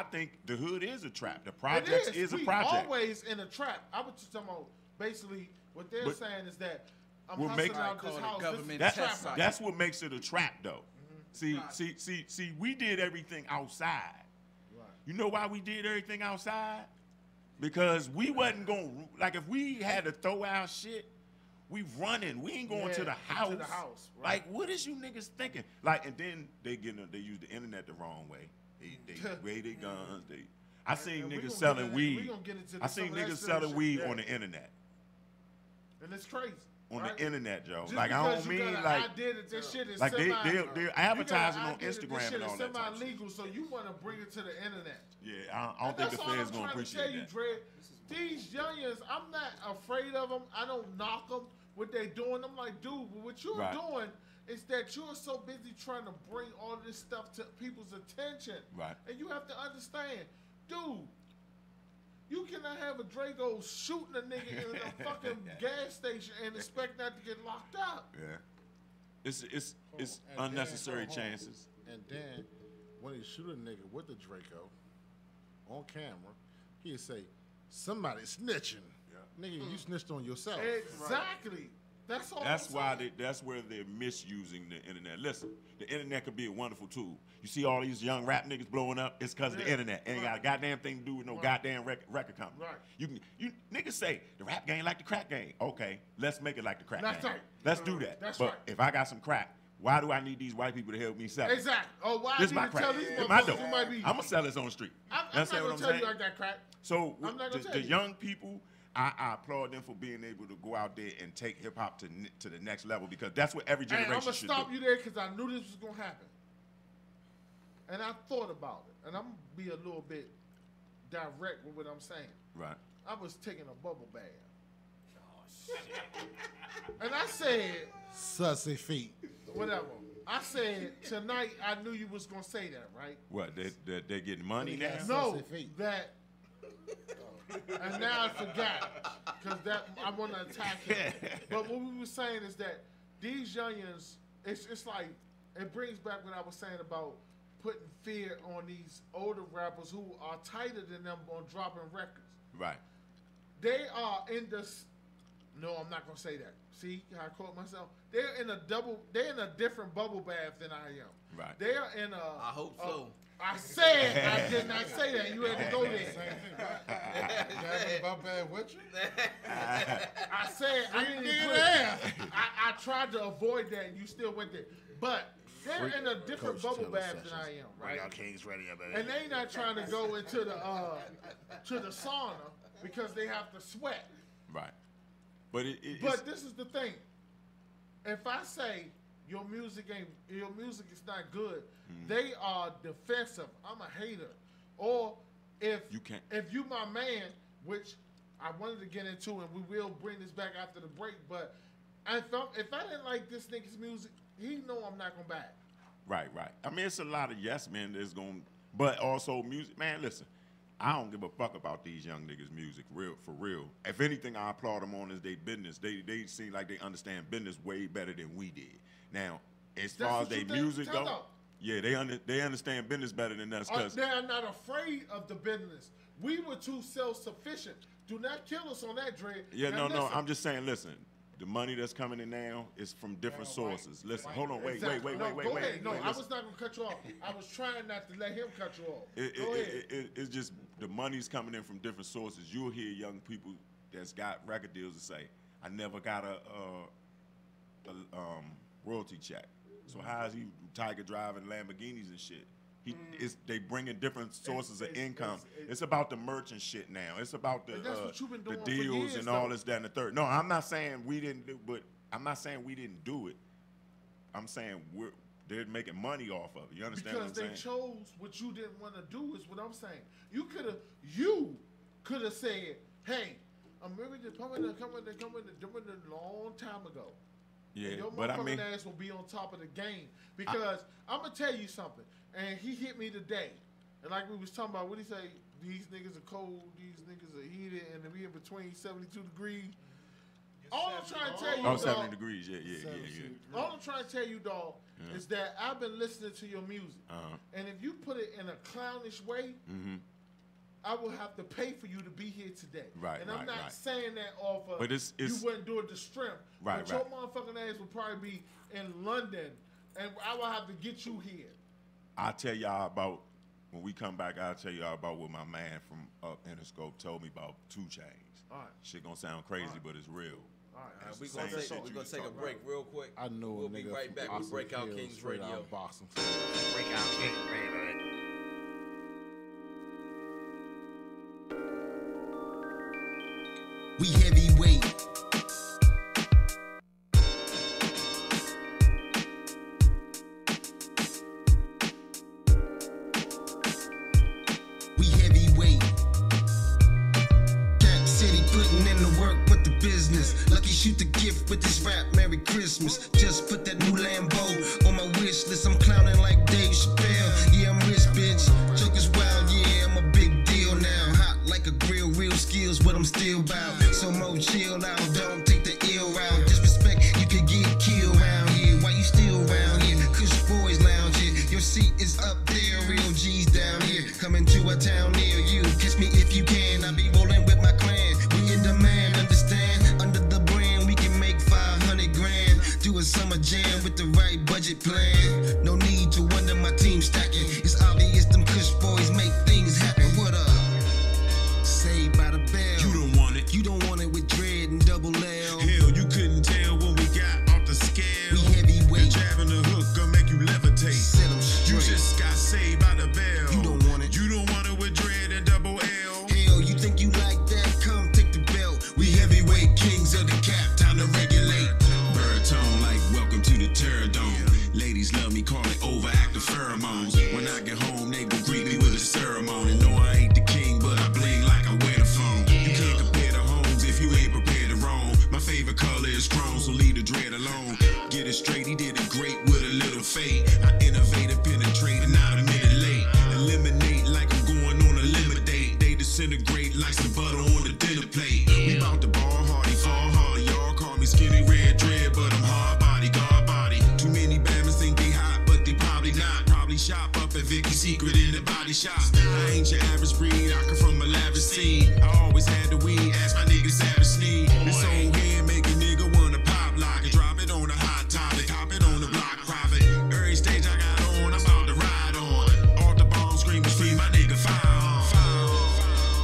the hood is a trap. The project is a we project. Always in a trap. I was just talking about basically what they're saying is that I'm hustling out this house. That's what makes it a trap, though. See, we did everything outside. Right. You know why we did everything outside? Because we wasn't going to, like, if we had to throw our shit, we running. We ain't going to the house. To the house, right. Like, what is you niggas thinking? Like, and then they use the internet the wrong way. They weigh their guns. I seen niggas selling weed. I seen niggas selling weed on the internet. And it's crazy. On the internet, Joe. Just like I don't mean like idea that this shit is like they're advertising on Instagram and all that. Semi-legal, so you want to bring it to the internet. Yeah, I don't think the feds gonna appreciate that. Dre, these youngins, I'm not afraid of them. I don't knock them. What they doing, I'm like, dude, but what you're doing is that you're so busy trying to bring all this stuff to people's attention. Right. And you have to understand, dude. You cannot have a Drago shooting a nigga in a fucking gas station and expect not to get locked up. Yeah. It's unnecessary chances. And then when he shoot a nigga with the Draco on camera, he'd say, somebody snitching. Yeah. Nigga, you snitched on yourself. Exactly. That's all. That's where they're misusing the internet. Listen, the internet could be a wonderful tool. You see all these young rap niggas blowing up, it's because of the internet. Ain't got a goddamn thing to do with no goddamn record company. Right. You niggas say the rap game like the crack game. Okay, let's make it like the crack game. Right. Let's do that. That's but right. if I got some crack, why do I need these white people to help me sell it? Exactly. Oh, why this do my you crack. tell these It's my dope. you might be? I'm gonna sell this on the street. I'm not gonna tell you I got crack. So I'm not gonna tell the you. young people, I applaud them for being able to go out there and take hip hop to the next level because that's what every generation I'm gonna should stop do. you there because I knew this was gonna happen, and I thought about it, and I'm gonna be a little bit direct with what I'm saying. Right. I was taking a bubble bath. Oh shit! And I said, "Sussy feet." Whatever. I said tonight. I knew you was gonna say that, right? What? They're getting money now? No, that. And now I forgot because that I want to attack him. But what we were saying is that these youngins, it's like it brings back what I was saying about putting fear on these older rappers who are tighter than them on dropping records. Right. They are in this. No, I'm not gonna say that. See how I caught myself? They're in a different bubble bath than I am. Right. They are in a. I hope so. I said I did not say that. You had to go there. About bad with you? I said I didn't even put it. I tried to avoid that, and you still went there. But they're in a different bubble bath than I am, right? Breakout Kings Radio, baby. And they not trying to go into the sauna because they have to sweat. Right. But but this is the thing. If I say your music is not good, they are defensive. I'm a hater. Or if you my man, which I wanted to get into, and we will bring this back after the break, but if I didn't like this nigga's music, he know I'm not gonna back. Right. I mean, it's a lot of yes men that's going, but also music. Man, listen, I don't give a fuck about these young niggas' music, for real. If anything, I applaud them on is their business. They seem like they understand business way better than we did. Now, as far as their music go, yeah, they understand business better than us. Cause they're not afraid of the business. We were too self-sufficient. Do not kill us on that, Dre. Yeah, now, no. I'm just saying, listen. The money that's coming in now is from different sources. Listen, hold on, wait. Go ahead. No, I listen. was not gonna cut you off. I was trying not to let him cut you off. Go ahead. It's just the money's coming in from different sources. You'll hear young people that's got record deals to say, "I never got a royalty check." So how is he Tiger driving Lamborghinis and shit? They bringing different sources of income. It's about the merchant shit now. It's about the deals and all this, that, and the third. No, I'm not saying we didn't do, but I'm not saying we didn't do it. I'm saying they're making money off of it. You understand what I'm saying? Because they chose what you didn't want to do is what I'm saying. You could have said, "Hey, I'm ready to come in a long time ago." Yeah, and your but I motherfucking mean, ass will be on top of the game. Because I'm gonna tell you something, and he hit me today, and like we was talking about, what he say? These niggas are cold, these niggas are heated, and we in between 72 degrees. All I'm trying to tell you, oh, dog, 70 degrees, yeah. all I'm trying to tell you, dog, is that I've been listening to your music, and if you put it in a clownish way, I will have to pay for you to be here today. Right, and I'm right, not right. saying that off of But it's you wouldn't do it to strength. Right, but your right. motherfucking ass will probably be in London, and I will have to get you here. I'll tell y'all about, when we come back, I'll tell y'all about what my man from Interscope told me about 2 Chainz. All right. Shit gonna sound crazy, but it's real. All right. We're going to take a break real quick. I know we'll be right back with Breakout Kings Radio. Breakout Kings Radio. We heavyweight. We heavyweight. Cap City putting in the work with the business. Lucky shoot the gift with this rap. Merry Christmas. Just put that new Lambo on my wish list. I'm clowning like Dave Chappelle. Yeah, I'm rich, bitch. Joker's wild. Yeah, I'm a big deal now. Hot like a grill. Real skills, what I'm still about. So more chill out. Don't take the ill route. Disrespect, you could get killed around here. Why you still around here? Kush boys lounge here. Your seat is up there. Real G's down here. Coming to a town near you. Catch me if you can. I be rolling with my clan. We in demand, understand? Under the brand, we can make 500 grand. Do a summer jam with the right budget plan. No need to wonder my team stacking. It's obvious them Kush boys make things happen. What up? Saved by the bell. You don't want it. You don't want it with dread and double L. Hell, you couldn't tell when we got off the scale. We heavyweight. The jab and the hook gonna make you levitate. Set 'em straight. You just got saved by the bell. You don't want it. You don't want it with dread and double L. Hell, you think you like that? Come take the belt. We heavyweight kings of the cap. Time to regulate. Bird tone like welcome to the Terror Dome. Ladies love me, call it overactive pheromones. When I get home, they go greet me with a ceremony. No, I ain't the king, but I bling like I wear the phone. You can't compare the homes if you ain't prepared to roam. My favorite color is chrome, so leave the dread alone. Get it straight, he did it great with a little fate. I innovated, penetrated, not a minute late. Eliminate like I'm going on a lemonade. They disintegrate like some butter on the dinner plate. We bout to ball hardy, fall hardy. Y'all call me skinny red dread, but I'm hard body, guard body. Too many bammers think they hot, but they probably not. Probably shop up at Vicky's Secret in the body shop. I ain't your average breed, I come from a lavish scene. I always had the weed, ask my nigga Savage Sneed. This old head make a nigga wanna pop lock and drop it on a hot topic, hop it on the block profit. Every stage I got on, I'm about to ride on. All the bombs screaming free, my nigga fire on.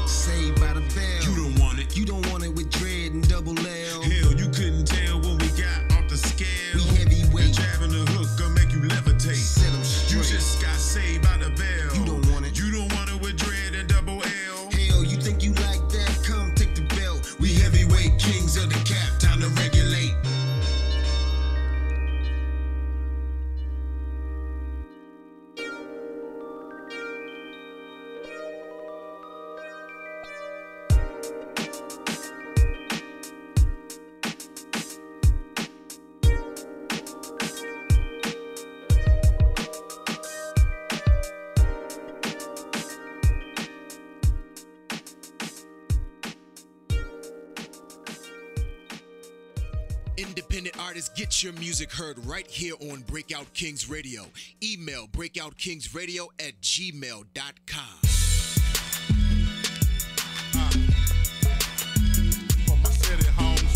Saved by the bell. You don't want it. You don't want it with dread and double L. Hell, you couldn't tell when we got off the scale. We heavyweight. The jab and the hook gonna make you levitate. Set 'em straight. You just got saved by the bell. You don't want it. You don't want it with dread and double L. Hell, you think you like that? Come take the belt. We heavyweight kings of the cap. Time to regulate. Independent artists, get your music heard right here on Breakout Kings Radio. Email breakoutkingsradio@gmail.com. For my city homes.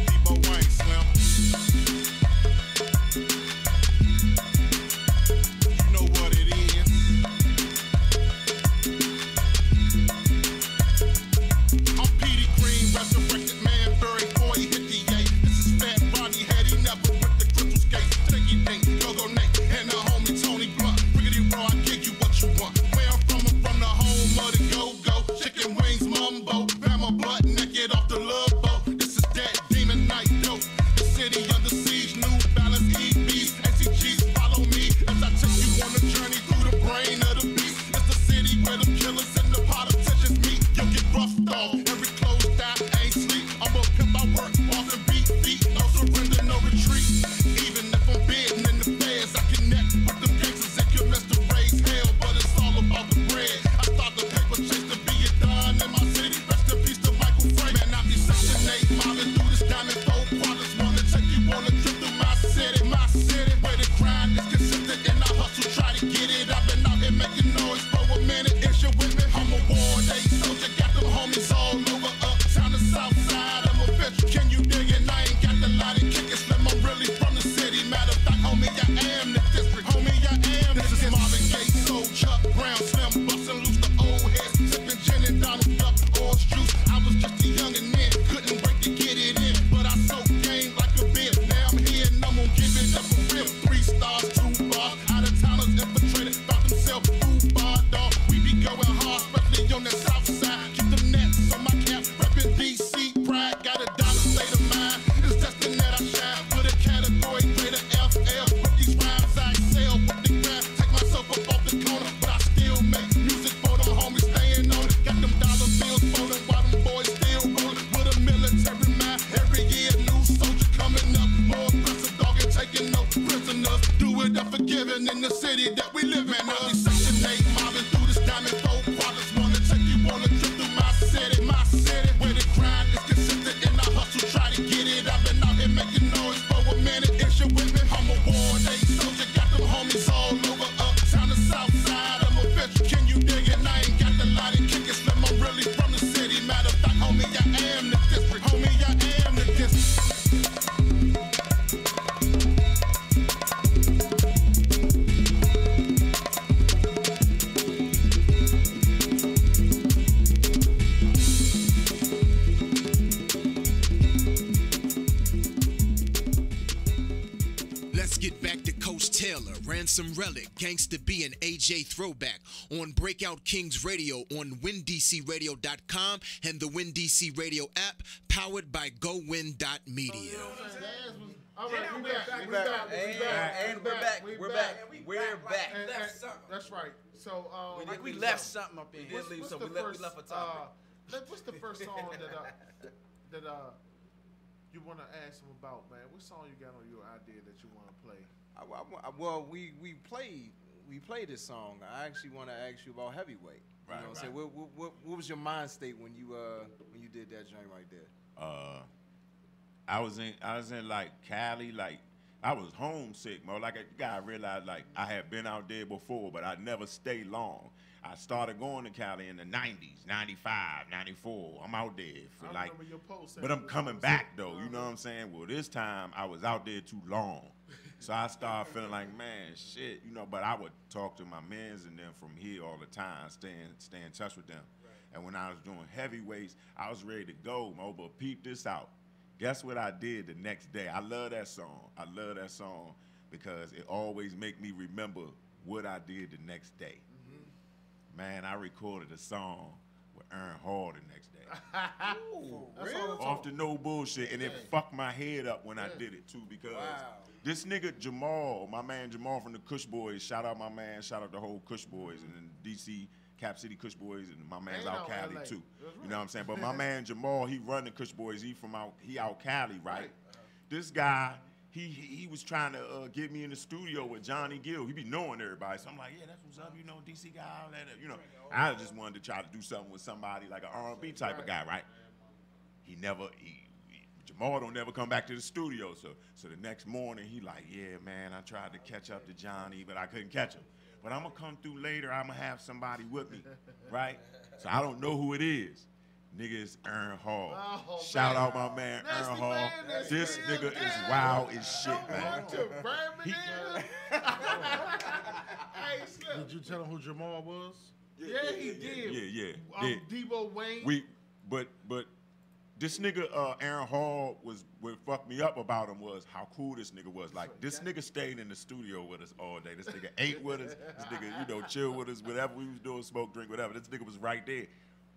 Debo Wayne, Slim. You know what it is. I'm Petey Green, resurrected man, buried boy, hit the A. This is Fat Rodney, had he never with the crystal skates. Sticky Dink, Go-Go Nate, and the homie Tony Blunt. Briggity Raw, I give you what you want. Where I'm from the home of the go-go. Chicken wings, mumbo, Bama butt naked off the love boat. This is that demon night dope. The city under siege, New Balance, EBs, ACGs, follow me as I take you on a journey through the brain of the beast. It's the city where the killers and the politicians meet. You'll get roughed off, every closed eye ain't Umbrella, Ransom Relic, Gangsta B, and AJ Throwback on Breakout Kings Radio on WinDCRadio.com and the WinDC Radio app, powered by GoWin.media. All right, we back. We're back. That's right. So we left something up in here. We left a topic. What's the first song that you want to ask them about, man? What song you got on your idea that you want to play? Well, we played this song. I actually want to ask you about Heavyweight. You know what I'm saying? What was your mind state when you did that joint right there? I was in like Cali, like I was homesick, man. Like you gotta realize, like I had been out there before, but I never stayed long. I started going to Cali in the 90s, 95, 94. I'm out there for like, but I'm coming back though, you know what I'm saying? Well, this time I was out there too long. So I started feeling like, man, shit, you know, but I would talk to my mans and them from here all the time, stay in touch with them. Right. And when I was doing heavyweights, I was ready to go, Mo, but peep this out. Guess what I did the next day? I love that song. I love that song because it always make me remember what I did the next day. Man, I recorded a song with Aaron Hall the next day. Ooh, off the no bullshit, and it fucked my head up when I did it too because this nigga Jamal, my man Jamal from the Kush Boys, shout out my man, shout out the whole Kush Boys and then DC, Cap City Kush Boys, and my man's out Cali too. You know what I'm saying? But my man Jamal, he run the Kush Boys. He out Cali, right? This guy, he was trying to get me in the studio with Johnny Gill. He be knowing everybody. So I'm like, yeah, that's what's up, you know, DC guy, all that. You know, I just wanted to try to do something with somebody like an R&B type of guy, right? Jamal don't never come back to the studio. So the next morning, he like, yeah, man, I tried to catch up to Johnny, but I couldn't catch him. But I'm going to come through later. I'm going to have somebody with me, right? So I don't know who it is. Nigga is Aaron Hall. Oh, shout out my man Aaron Hall. This nigga is wild as shit, man. Did you tell him who Jamal was? Yeah, he did. Yeah. Debo Wayne. But this nigga Aaron Hall was what fucked me up about him was how cool this nigga was. Like this nigga stayed in the studio with us all day. This nigga ate with us. This nigga, you know, chill with us, whatever we was doing, smoke, drink, whatever. This nigga was right there.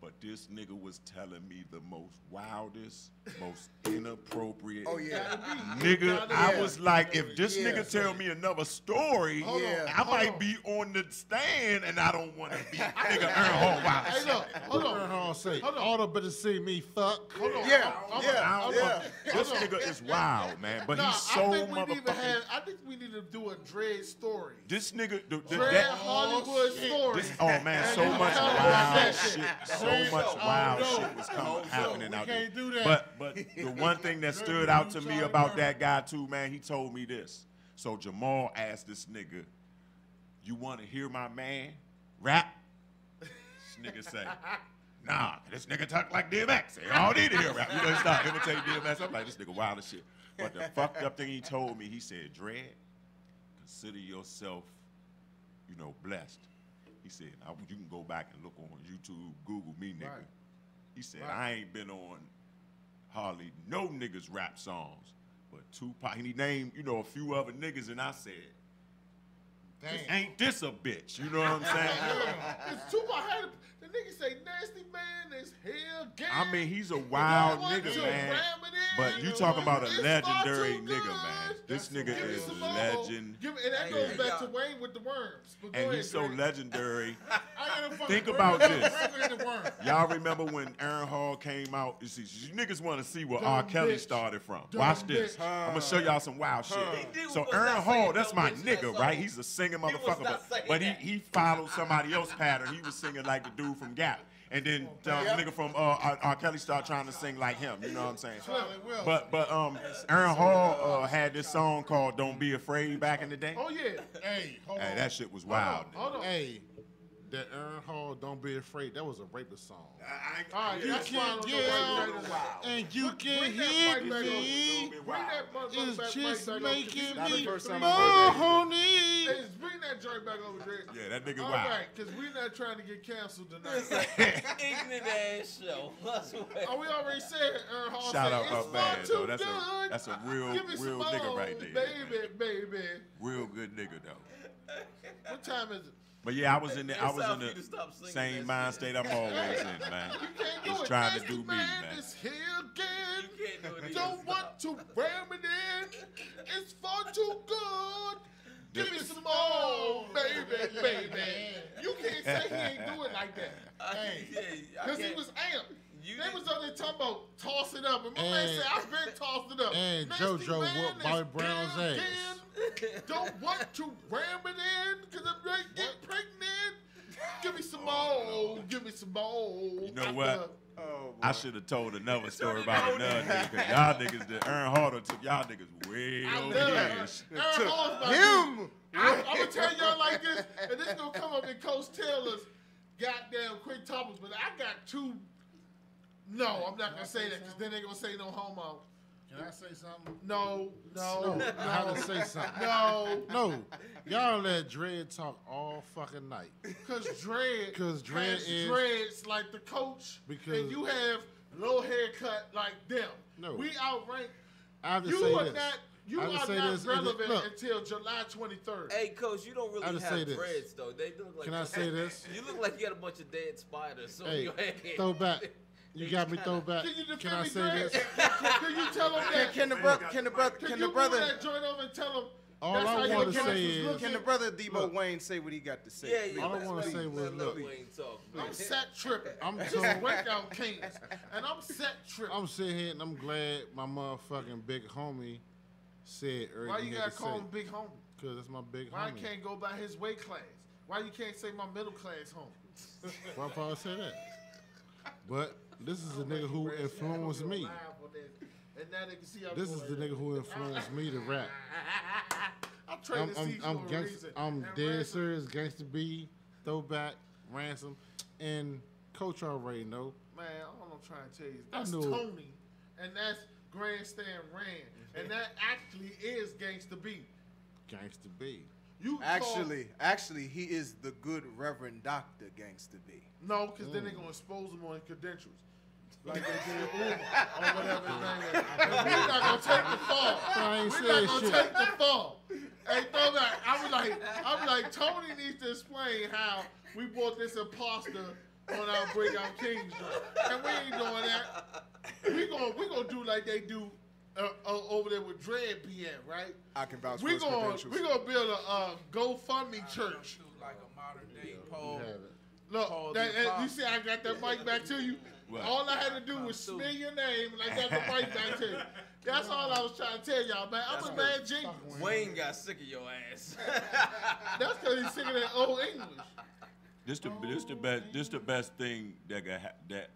But this nigga was telling me the most wildest, most inappropriate. Oh yeah, nigga. I was like, if this nigga tell me another story, I might be on the stand, and I don't want to be nigga Aaron Hall. Wow. Hey, look, hold on. Aaron Hall say, all the better see me fuck. Hold on. This nigga is wild, man. But he's so motherfucking. I think we need to do a Dread story. This nigga, Dread Hollywood story. Oh man, so much wild shit. So much wild shit was happening out there. Do that. But the one thing that stood out to me about that guy too, man, he told me this. So Jamal asked this nigga, "You want to hear my man rap?" This nigga say, "Nah, this nigga talk like DMX. They all need to hear rap. You know, stop imitating DMX." I'm like, this nigga wild as shit. But the fucked up thing he told me, he said, "Dread, consider yourself, you know, blessed." He said, you can go back and look on YouTube, Google me, nigga. Right. He said, I ain't been on hardly no niggas rap songs, but Tupac. And he named, you know, a few other niggas, and I said, ain't this a bitch? You know what I'm saying? It's Tupac had the nigga say nasty man is hell gang. I mean, he's a wild nigga, man. But you talking about a legendary nigga, man. This nigga is legend. And that goes back to Wayne with the worms. And he's so legendary. Think about this. Y'all remember when Aaron Hall came out? You see, you niggas want to see where R. Kelly started from. Watch this. I'm going to show y'all some wild shit. So Aaron Hall, that's my nigga, right? He's a singing motherfucker. But he followed somebody else's pattern. He was singing like the dude from Gap. And then the nigga from R. Kelly started trying to sing like him. You know what I'm saying? But Aaron Hall had this song called "Don't Be Afraid" back in the day. Oh yeah. Hey, that shit was wild. Hold on. Hey, that Aaron Hall, Don't Be Afraid, that was a rapist song. You can't and you can hear me. It's just making me more horny. Bring that joint back over there. Yeah, that nigga All wild. right, because we're not trying to get canceled tonight. Ignorant ass show. Oh, we already said Aaron Hall Shout said, out it's up man, far though. too good. That's a real Give me some nigga more, right there. baby. Real good nigga though. What time is it? But yeah, I was in the It's time for you to stop singing same that mind shit. state I'm always in, man. You can't do Just it. trying to Nasty do me, man. Is here again. You can't do it Don't want to ram it in. It's far too good. Give me some more, baby. You can't say he ain't do it like that. Because he was amped. They was up there talking about toss it up. And my man said, I've been tossed it up. And Nasty JoJo man whooped is Bobby Brown's here ass. again. Don't want to ram it in because I'm ready to get pregnant. Give me some more. Give me some more. You know what? I should have told another story about another nigga. Cause y'all niggas, the Aaron Hall took y'all niggas way over here. Aaron Hall's about him. I'm gonna tell y'all like this, and this gonna come up in Coach Taylor's goddamn quick topics, but I got two. No, I'm not gonna say that because then they gonna say no homo. Can I say something? No. I have to say something. No. Y'all let Dredd talk all fucking night. Because Dredd is dreads like the coach, because and you have low haircut like them. No. We outrank. I have to You say are this. not. You I are have to say not this. relevant Look. until July 23rd. Hey, Coach, you don't really I'll have just say this. dreads, though. They look like. Can I say this? You look like you got a bunch of dead spiders on Hey, your head. throw back. You got me throw back. Can I say this? Can you tell them that? Can the brother? Can you move that joint over and tell them? All that's I how your want to say characters is, look Can the brother Debo Wayne say what he got to say? Yeah, all I want to say was, look, I'm set tripping. I'm This so- is Breakout Kings, and I'm set tripping. I'm sitting here and I'm glad my motherfucking big homie said earlier. Why you gotta call him big homie? Because that's my big Why homie. I can't go by his weight class? Why you can't say my middle class homie? Why Paul say that? But this is the nigga who influenced me. And now they can see I'm This is the nigga who influenced me to rap. I'm trading seats for a reason. I'm And dead Ransom- serious. Gangsta B, Throwback, Ransom, and Coach already know. Man, all I'm trying to tell you is I that's knew it. Tony, and that's Grandstand Rand, and that actually is Gangsta B. Gangsta B. You Actually, he is the good Reverend Dr. Gangsta B. No, because then they're gonna expose him on credentials. Like they did Uber or whatever his name is. And we're not gonna take the fall. I ain't We're saying not gonna shit. take the fall. Hey, Throwback, I was like, Tony needs to explain how we brought this imposter on our Breakout Kings joint. And we ain't doing that. We gonna do like they do over there with Dredd be at, right? I can vouch for We his gonna credentials. build a GoFundMe church. Like a modern day Paul. Look, you see, I got that mic back to you. What? All I had to do was smear your name, and I got the mic back to you. That's all I was trying to tell y'all, man. I'm a mad genius. Wayne got sick of your ass. That's because he's sick of that old English. This the best thing that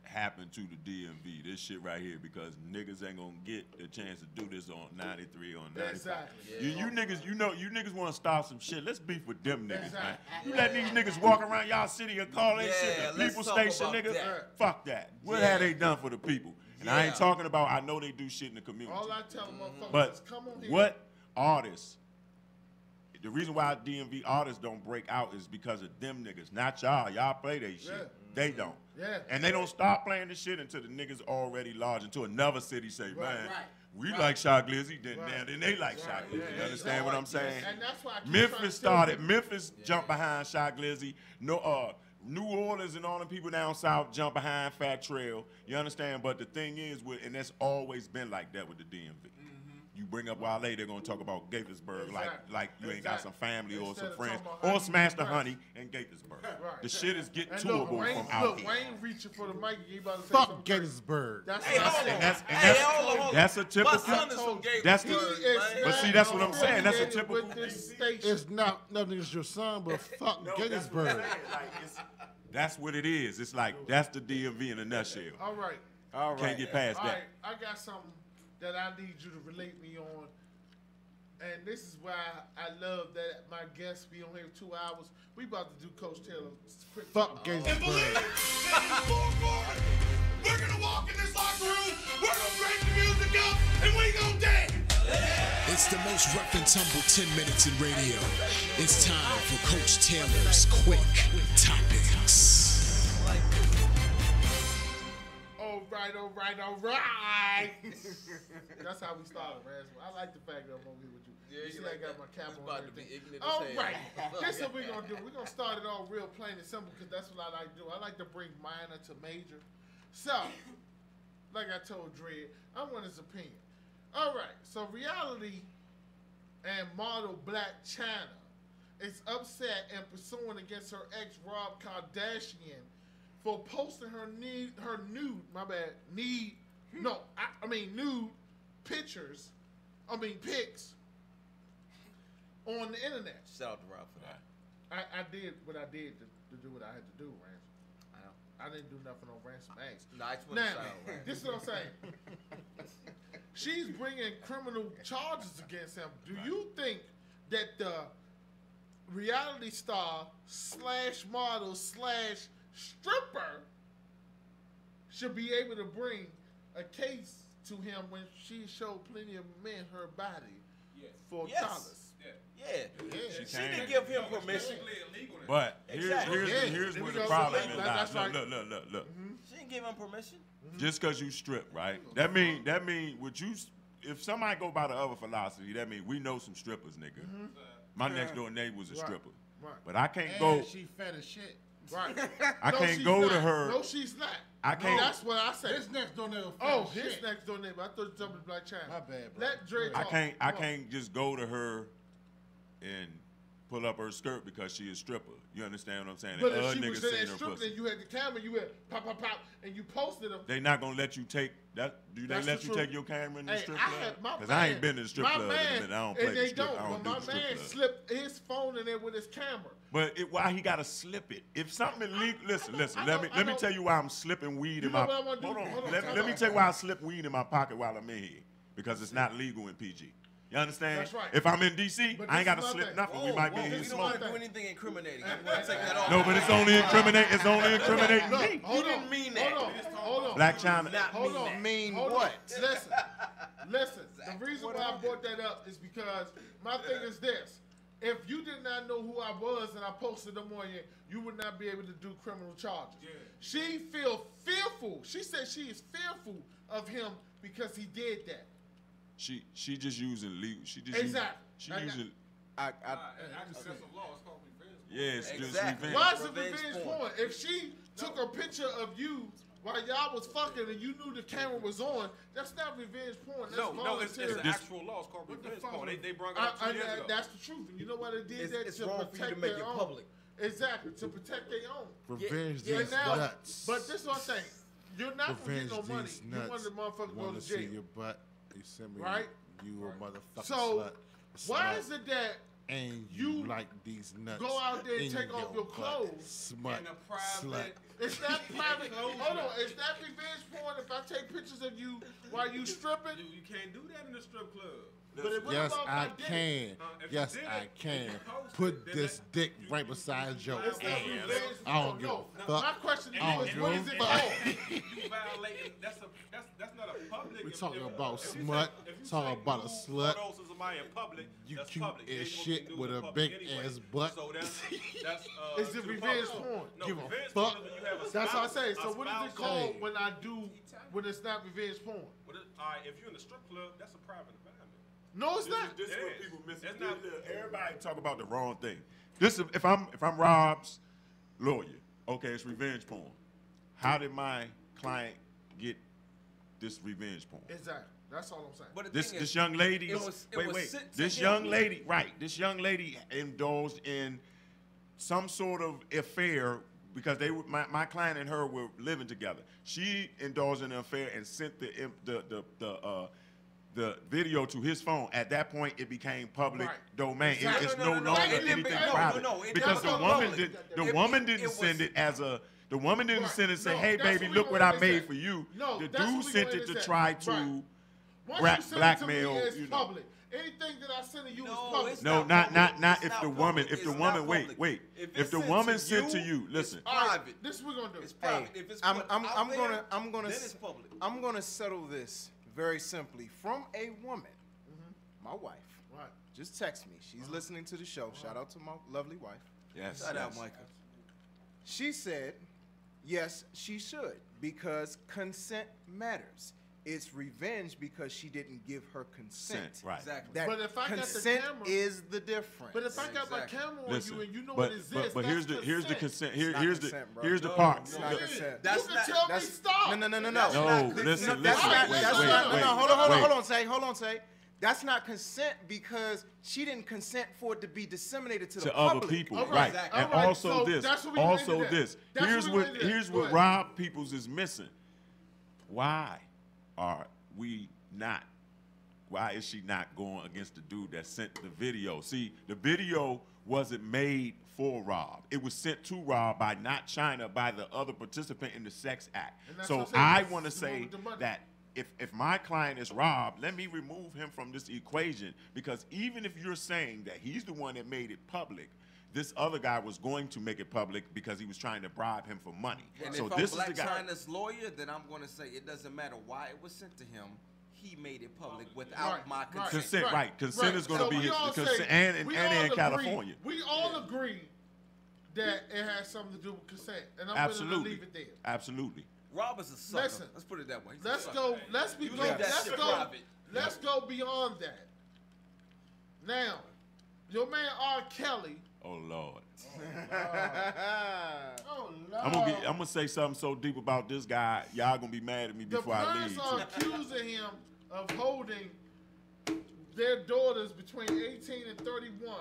happened to the DMV. This shit right here, because niggas ain't gonna get the chance to do this on 93 on 95. Exactly. You niggas want to start some shit. Let's beef with them niggas, man. You let these niggas walk around y'all city and call that shit the let's people talk station, about niggas. that. Fuck that. What have they done for the people? And I ain't Yeah. talking about. I know they do shit in the community. All I tell motherfuckers But is come on here. what artists? The reason why DMV artists don't break out is because of them niggas, not y'all. Y'all play they shit. Yeah. They don't. Yeah. And they don't start playing the shit until the niggas already large, until another city say, man, we like Shy Glizzy, then they like Shy Glizzy. You understand what I'm saying? And that's why I keep Memphis trying to tell Memphis jumped behind Shy Glizzy. No, New Orleans and all the people down south jump behind Fat Trail. You understand? But the thing is, and that's always been like that with the DMV. You bring up Wale, they're gonna talk about Gaithersburg like you ain't got some family or some friends, or Smash the Honey in Gaithersburg. Right. The shit is getting And tourable look, from out here. Wayne reaching for the mic. He about to say Fuck something. Gettysburg. That's That's a typical. My son is from That's He the. is But see, that's what I'm saying. That's a typical. with this station. It's not nothing against your son, but fuck Gettysburg. That's what it is. It's like that's the DMV in a nutshell. All right. Can't get past All that. right. I got something that I need you to relate me on. And this is why I love that my guests be on here 2 hours. We about to do Coach Taylor. Fuck Gainsborough. And believe it, we're gonna walk in this locker room, we're gonna break the music up, and we gonna dance. It's the most rough and tumble 10 minutes in radio. It's time for Coach Taylor's Quick Topics. All right. That's how we started, Raz. I like the fact that I'm over here with you. Yeah, you see, like I got my cap on. about to be ignorant as All hell. right. This is what we're going to do. We're going to start it all real plain and simple because that's what I like to do. I like to bring minor to major. So, like I told Dredd, I want his opinion. All right. So, reality and model Black China is upset and pursuing against her ex, Rob Kardashian, for posting her nude pictures, pics on the internet. Shout out to Rob for that. I did what I did to do what I had to do, Ransom. I didn't do nothing on Ransom X. No, I just want to shout out. Now, this is what I'm saying. She's bringing criminal charges against him. Do you think that the reality star / model / stripper should be able to bring a case to him when she showed plenty of men her body for dollars? Yeah. She She didn't give him permission. But here's where the problem is. That's right. Look. She didn't give him permission. Just because you strip, right? That mean would you? If somebody go by the other philosophy, that mean we know some strippers, nigga. My next door neighbor was a stripper, Right. but I can't And go. she fed as shit. Right. I No, can't she's go not. to her. No, she's not. I can't. That's what I said. His next door neighbor. Oh, fed as his shit. next door neighbor. I thought you were talking about Black China. My bad, bro. Let Dre I talk. can't Come on. just go to her and pull up her skirt because she is a stripper. You understand what I'm saying? But And if she niggas was in seeing that her strip, pussy. then you had the camera, you had pop, and you posted them. They not gonna let you take that. Do they That's let the you truth. take your camera in the Hey, strip I club? had my Because I man- ain't been to the strip my club in a man- minute. I don't and play the they strip. I don't. don't But do my the strip man club. slipped his phone in there with his camera. But why he gotta slip it? If something illegal, listen. I Let know- me tell you why I'm slipping weed in know my. what I'm gonna do? Hold on. Hold on, Let time me out. tell you why I slip weed in my pocket while I'm in here. Because it's not legal in PG. You understand? That's right. If I'm in DC, But I this ain't gotta is my slip thing. nothing. We might be in here We don't want smoking. to do anything incriminating. You want to take that off. No, but it's only incriminating. It's only incriminating Look, me. hold You on, didn't mean that. Hold on. Black China. Hold on. Mean Hold what? on. Listen. The reason why I brought that up is because my thing is this. If you did not know who I was and I posted them on you would not be able to do criminal charges. Yeah. She feel fearful. She said she is fearful of him because he did that. She just using legal. She just Exactly. She using. Excessive law. It's called revenge. Yeah, it's just Exactly. revenge. Why is it Revenge revenge porn. porn? If she took a picture of you while y'all was fucking and you knew the camera was on, that's not revenge porn. That's No, it's voluntary. an actual law. It's called revenge porn. They brought it up 2 years ago. That's the truth. And you know why they did that? It's to wrong for protect you to make their it own. public. Exactly, to protect their own. Revenge Yeah, these now, nuts. but this is what I'm saying. You're not going to Revenge get no money. these You nuts. want the motherfucker to go Wanna to see jail. your butt? You send me. Right? You a motherfucker So, slut. why Slut. is it that And you like these nuts? go out there and in take off your butt. clothes? Smut. Slut. It's that private. Hold on. Is that revenge porn if I take pictures of you while you stripping? You can't do that in the strip club. But it Yes, about if I did it? can. If you Yes, did I it, can. if you post Put it, then this dick right beside your It's not ass. revenge I don't porn. give No. a fuck. My question to I you don't is, give what a is it fuck. called? You violating. That's not a public. We if- talking if- about if you smut, say- if you talking say about a nude slut. photos of somebody in public, You that's cute public. as They supposed shit to do with in a public big anyway. ass butt. So that's Is to it the revenge public. porn? No, Give a revenge fuck. porn is when you have a That's what I spouse- say. a So what is it spouse- called when I do when it's not revenge porn? All right, if you're in a strip club, that's a private environment. No, it's not. This is It what is. people miss. It's not- Everybody talk about the wrong thing. This is if I'm Rob's lawyer. Okay, it's revenge porn. How did my client get this revenge porn? Exactly. That's all I'm saying. But the This thing this is, young lady. it was wait. sent to This him. young lady, right? This young lady indulged in some sort of affair because my client and her were living together. She indulged in an affair and sent the video to his phone. At that point, it became public domain. Exactly. It's No, no no, longer it didn't anything be- private it because the wasn't woman public. didn't send it as a. The woman didn't Right. send it and say, No, "Hey, that's baby, what we look what gonna I made say. for you." No, The that's what dude we sent gonna it to say. try Right. to Once blackmail. you send it to me, it's You know. public. Anything that I send to you is public. No, not if the woman. If the woman, wait. If the woman sent to you, listen. Private. This is what we're gonna do. It's private. If it's I'm then it's public. I'm gonna settle this very simply from a woman. My wife. Right. Just text me. She's listening to the show. Shout out to my lovely wife. Yes. Shout out, Micah. She said, yes, she should, because consent matters. It's revenge because she didn't give her consent. Right. Exactly. That But if I got the consent camera- is the difference. But if I got my camera on you and you know it exists, but here's the consent. Here's consent, bro. the part. It's not consent. You can tell me stop. No. No, listen. That's not. Wait. Hold on, say. That's not consent because she didn't consent for it to be disseminated to the other public. people, All right? Exactly. And All right, also so this, that's what we also ended at. this. That's Here's what we what ended at. here's Go what ahead. Rob Peoples is missing. Why are we not? Why is she not going against the dude that sent the video? See, the video wasn't made for Rob. It was sent to Rob by not China, by the other participant in the sex act. And that's So what I'm saying. I want to That's the one say with the money. that if my client is Rob, let me remove him from this equation, because even if you're saying that he's the one that made it public, this other guy was going to make it public because he was trying to bribe him for money. And so if this I'm is the Black guy. China's lawyer, then I'm going to say it doesn't matter why it was sent to him. He made it public without my consent. Consent, right. Consent is going to So be we his all consent, say- and we in all California. agree- We all agree that it has something to do with consent, and I'm going to Absolutely. leave it there. Absolutely. Rob is a sucker. Listen, Let's put it that way. He's a Let's sucker. go. Let's be. You Go, leave that let's shit go. private. Let's go beyond that. Now, your man R. Kelly. Oh Lord. Oh I'm gonna say something so deep about this guy. Y'all gonna be mad at me The before I parents leave. are too. accusing him of holding their daughters between 18 and 31.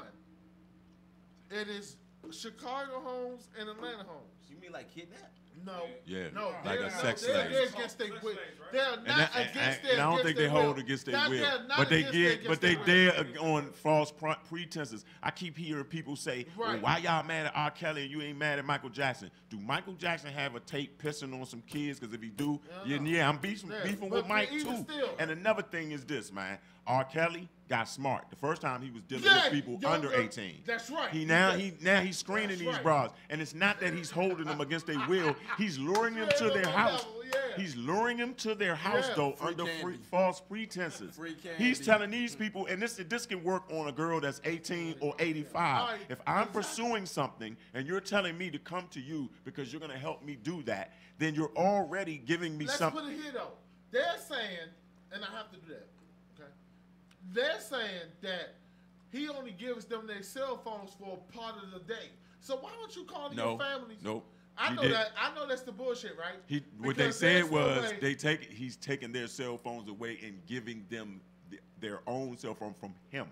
It is Chicago homes and Atlanta homes. You mean like kidnap? No. Yeah, No. like they're a not- sex they're slave. against their will. They're not And, against and I don't think they hold will. against their Not- will, they're not but they against did. their- But they against their did on false pretenses. I keep hearing people say, well, Right. "Why y'all mad at R. Kelly and you ain't mad at Michael Jackson?" Do Michael Jackson have a tape pissing on some kids? Because if he do, yeah, I'm beefing But with Mike even too. still- And another thing is this, man. R. Kelly got smart. The first time he was dealing Yeah, with people younger- under 18. That's right. Now he's screening That's these right. bras, and it's not that he's holding them against their will. He's luring them to their house. He's luring them to their house Yeah. though Free under candy. false pretenses. Free candy. He's telling these people, and this can work on a girl that's 18 or 85. Right. If I'm pursuing something and you're telling me to come to you because you're gonna help me do that, then you're already giving me Let's something. put it here though. They're saying, and I have to do that. Okay. They're saying that he only gives them their cell phones for a part of the day. So why don't you call No, your families? nope. I He know did. that. I know that's the bullshit, right? What they Because said there's no was way- he's taking their cell phones away and giving them their own cell phone from him.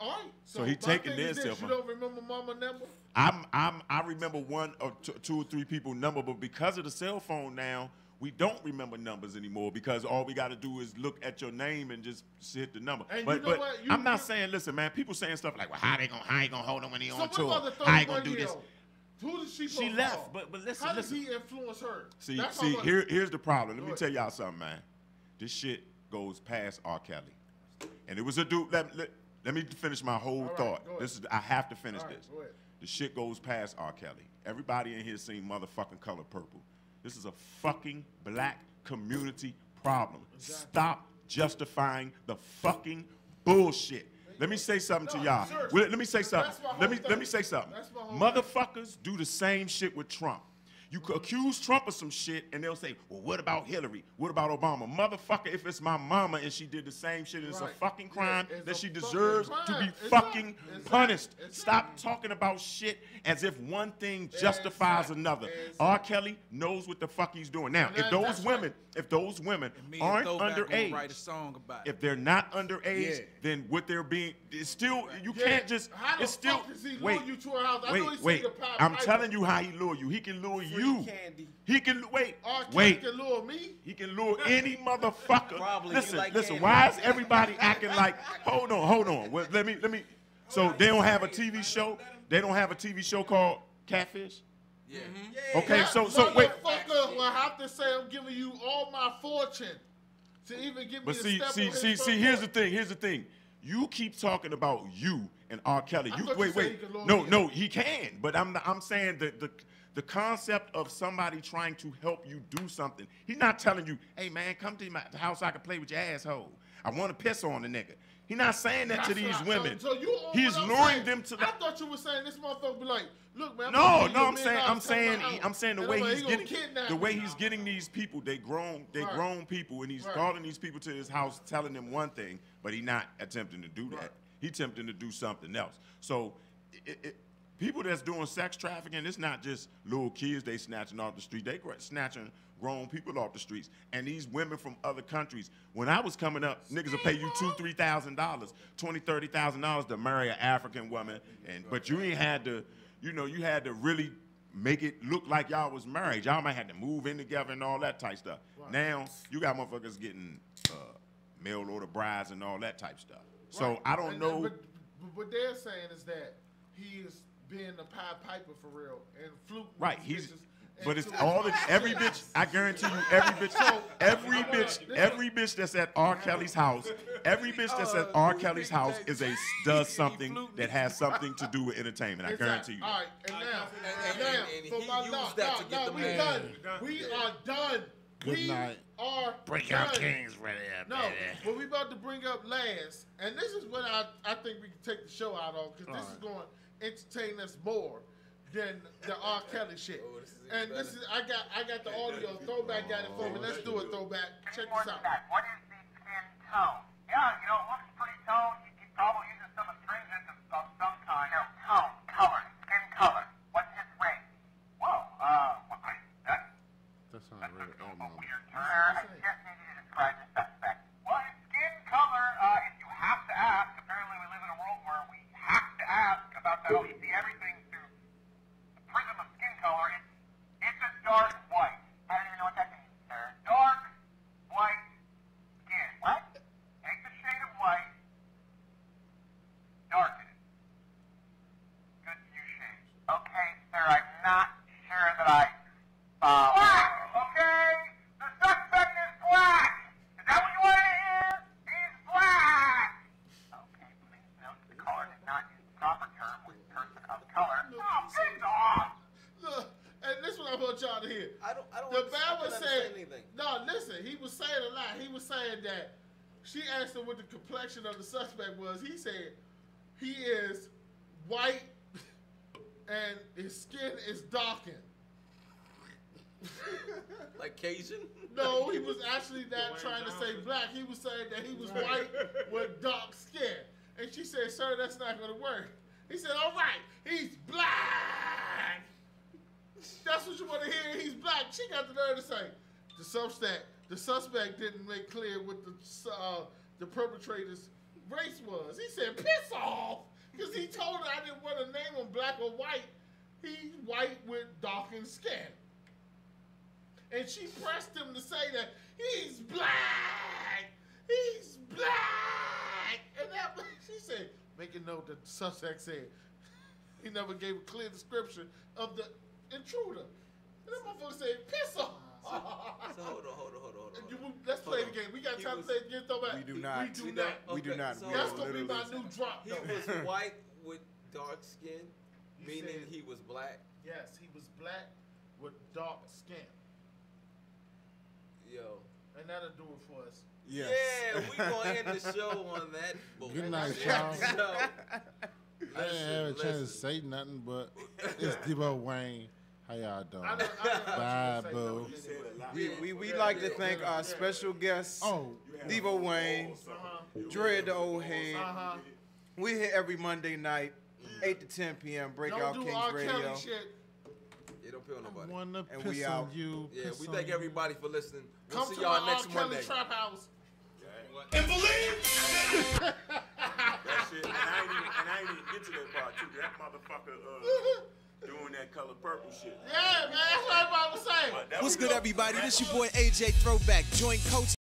All right. So he my taking thing their is this, cell phone. You don't remember mama number? I remember one or two or three people number, but because of the cell phone now, we don't remember numbers anymore because all we got to do is look at your name and just hit the number. And but you know what? I'm not saying, listen, man, people saying stuff like, well, how they gonna hold him when he So on what tour? about the How he gonna do this? 31-year-old? Who did she? She left, but listen, How listen. did he influence her? See, That's all I- here's the problem. Let Go me ahead. tell y'all something, man. This shit goes past R. Kelly. And it was a dude, let me finish my whole All right, thought. go ahead. I have to finish All right, this. go ahead. The shit goes past R. Kelly. Everybody in here seen motherfucking Color Purple. This is a fucking black community problem. Stop justifying the fucking bullshit. Let me say something to y'all. Let me say something. Let me say something. Motherfuckers do the same shit with Trump. You could accuse Trump of some shit, and they'll say, well, what about Hillary? What about Obama? Motherfucker, if it's my mama and she did the same shit, it's a Right. fucking crime Yeah, it's that a she fucking deserves to crime. be Exactly. fucking Exactly. punished. Exactly. Stop talking about shit as if one thing justifies another. R. Kelly knows what the fuck he's doing. Now, if those women Me and aren't Throwback gonna underage, write a song about it. if they're not underage, Yeah. then what they're being, it's still, you Yeah, can't just, how the it's still, fuck does he lure wait, you to her house? I know he wait, said wait. the Pied I'm Piper. telling you how he lure you. He can lure you. candy. He can, wait, R. Kelly wait. can lure me. He can lure any motherfucker. Probably. Listen, You like listen. candy. Why is everybody acting like? Hold on. Well, let me. So they don't have a TV show. They don't have a TV show called Catfish. Yeah. Okay, That so wait. motherfucker will have to say I'm giving you all my fortune to even give me But a see, step see, on his see, front see. Here's porch. the thing. Here's the thing. You keep talking about you and R. Kelly. I You thought wait, you said wait. he could log No, in. no, he can. But I'm saying that the concept of somebody trying to help you do something. He's not telling you, hey man, come to my house, I can play with your asshole. I want to piss on the nigga. He's not saying that to That's these right. women. So you on He's what I'm luring saying. them to the. I thought you were saying this motherfucker be like, look, man. No, I'm no, I'm saying saying the And way I'm like, he's he gonna getting kidnap the way me. he's getting these people, they grown people, and he's Right. calling these people to his house, telling them one thing, but he's not attempting to do that. He's attempting to do something else. So, people that's doing sex trafficking, it's not just little kids they snatching off the street. They snatching grown people off the streets. And these women from other countries, when I was coming up, niggas will pay you $2,000, $3,000, $20,000, $30,000 to marry an African woman, but you ain't had to, you had to really make it look like y'all was married. Y'all might have to move in together and all that type stuff. Right. Now you got motherfuckers getting mail order brides and all that type stuff. So Right. I don't know. But what they're saying is that he is being a Pied Piper for real and fluke. Right, but it's all every bitch. I guarantee you, every bitch that's at R. Kelly's house, every bitch that's at R. Kelly's house does something that has something to do with entertainment. I guarantee you. All right, and now, for my we done. We are done. Good night. Are Breakout done. Kings ready up, No, baby. what we about to bring up last, and this is what I think we can take the show out on, because this is going to entertain us more than the R. Kelly shit. And this is I got the audio. Throwback got it for me. Let's do it, Throwback. Check this out. What is the skin tone? Yeah, it looks pretty toned. He's probably using some astringent of some kind. No, tone, color, skin color. What's his race? Whoa, That sounds really weird term. I just need you to describe the suspect. Well, his skin color, if you have to ask, apparently we live in a world where we have to ask about that. We see everything through the prism of skin color. It's a dark white. I don't even know what that means, sir. Dark white skin. What? Take the shade of white, darken it. Good few shades. Okay, sir, I'm not sure that I black! Okay? The suspect is black! Is that what you want to hear? He's black! Okay, please note the caller did not use the proper term with person of color. Oh, piss off! Look, and this is what I want y'all to hear. I don't The man was saying, anything. no, listen, he was saying a lot. He was saying that she asked him what the complexion of the suspect was. He said he is white and his skin is darkened. Like Cajun? No, he was actually not trying to say black. He was saying that he was white with dark skin. And she said, sir, that's not going to work. He said, all right, he's black. That's what you want to hear. He's black. She got the nerve to say, the suspect didn't make clear what the perpetrator's race was. He said, piss off. Because he told her I didn't want to name him black or white. He's white with darkened skin. And she pressed him to say that he's black. He's black. And that she said, make a note that the suspect said he never gave a clear description of the intruder. And that motherfucker said, piss off. So hold on. Let's play the game. We got time to play the game. Throwback. We do not. We do not. So That's going to be my new drop. He was white with dark skin, meaning said- he was black. Yes, he was black with dark skin. Yo. And that'll do it for us. Yes. Yeah, we gonna end the show on that. Good night, y'all. I didn't have a chance to say nothing, but it's Devo Wayne. How y'all doing? Bye, boo. We like to thank our special guests, Devo Wayne, Dre the Old Head. We here every Monday night, 8 to 10 p.m. Breakout Don't do Kings R. Radio. Kelly shit. Yeah, don't pill nobody. Wanna And piss we on out. you. Yeah, piss we on thank you. everybody for listening. We'll Come see to y'all my next R. Kelly Monday. trap house. And believe that shit. And I ain't even get to that part too. That motherfucker doing that color purple shit. Yeah, man, that's what I'm about to say. What's good, everybody? This your boy AJ Throwback. Join Coach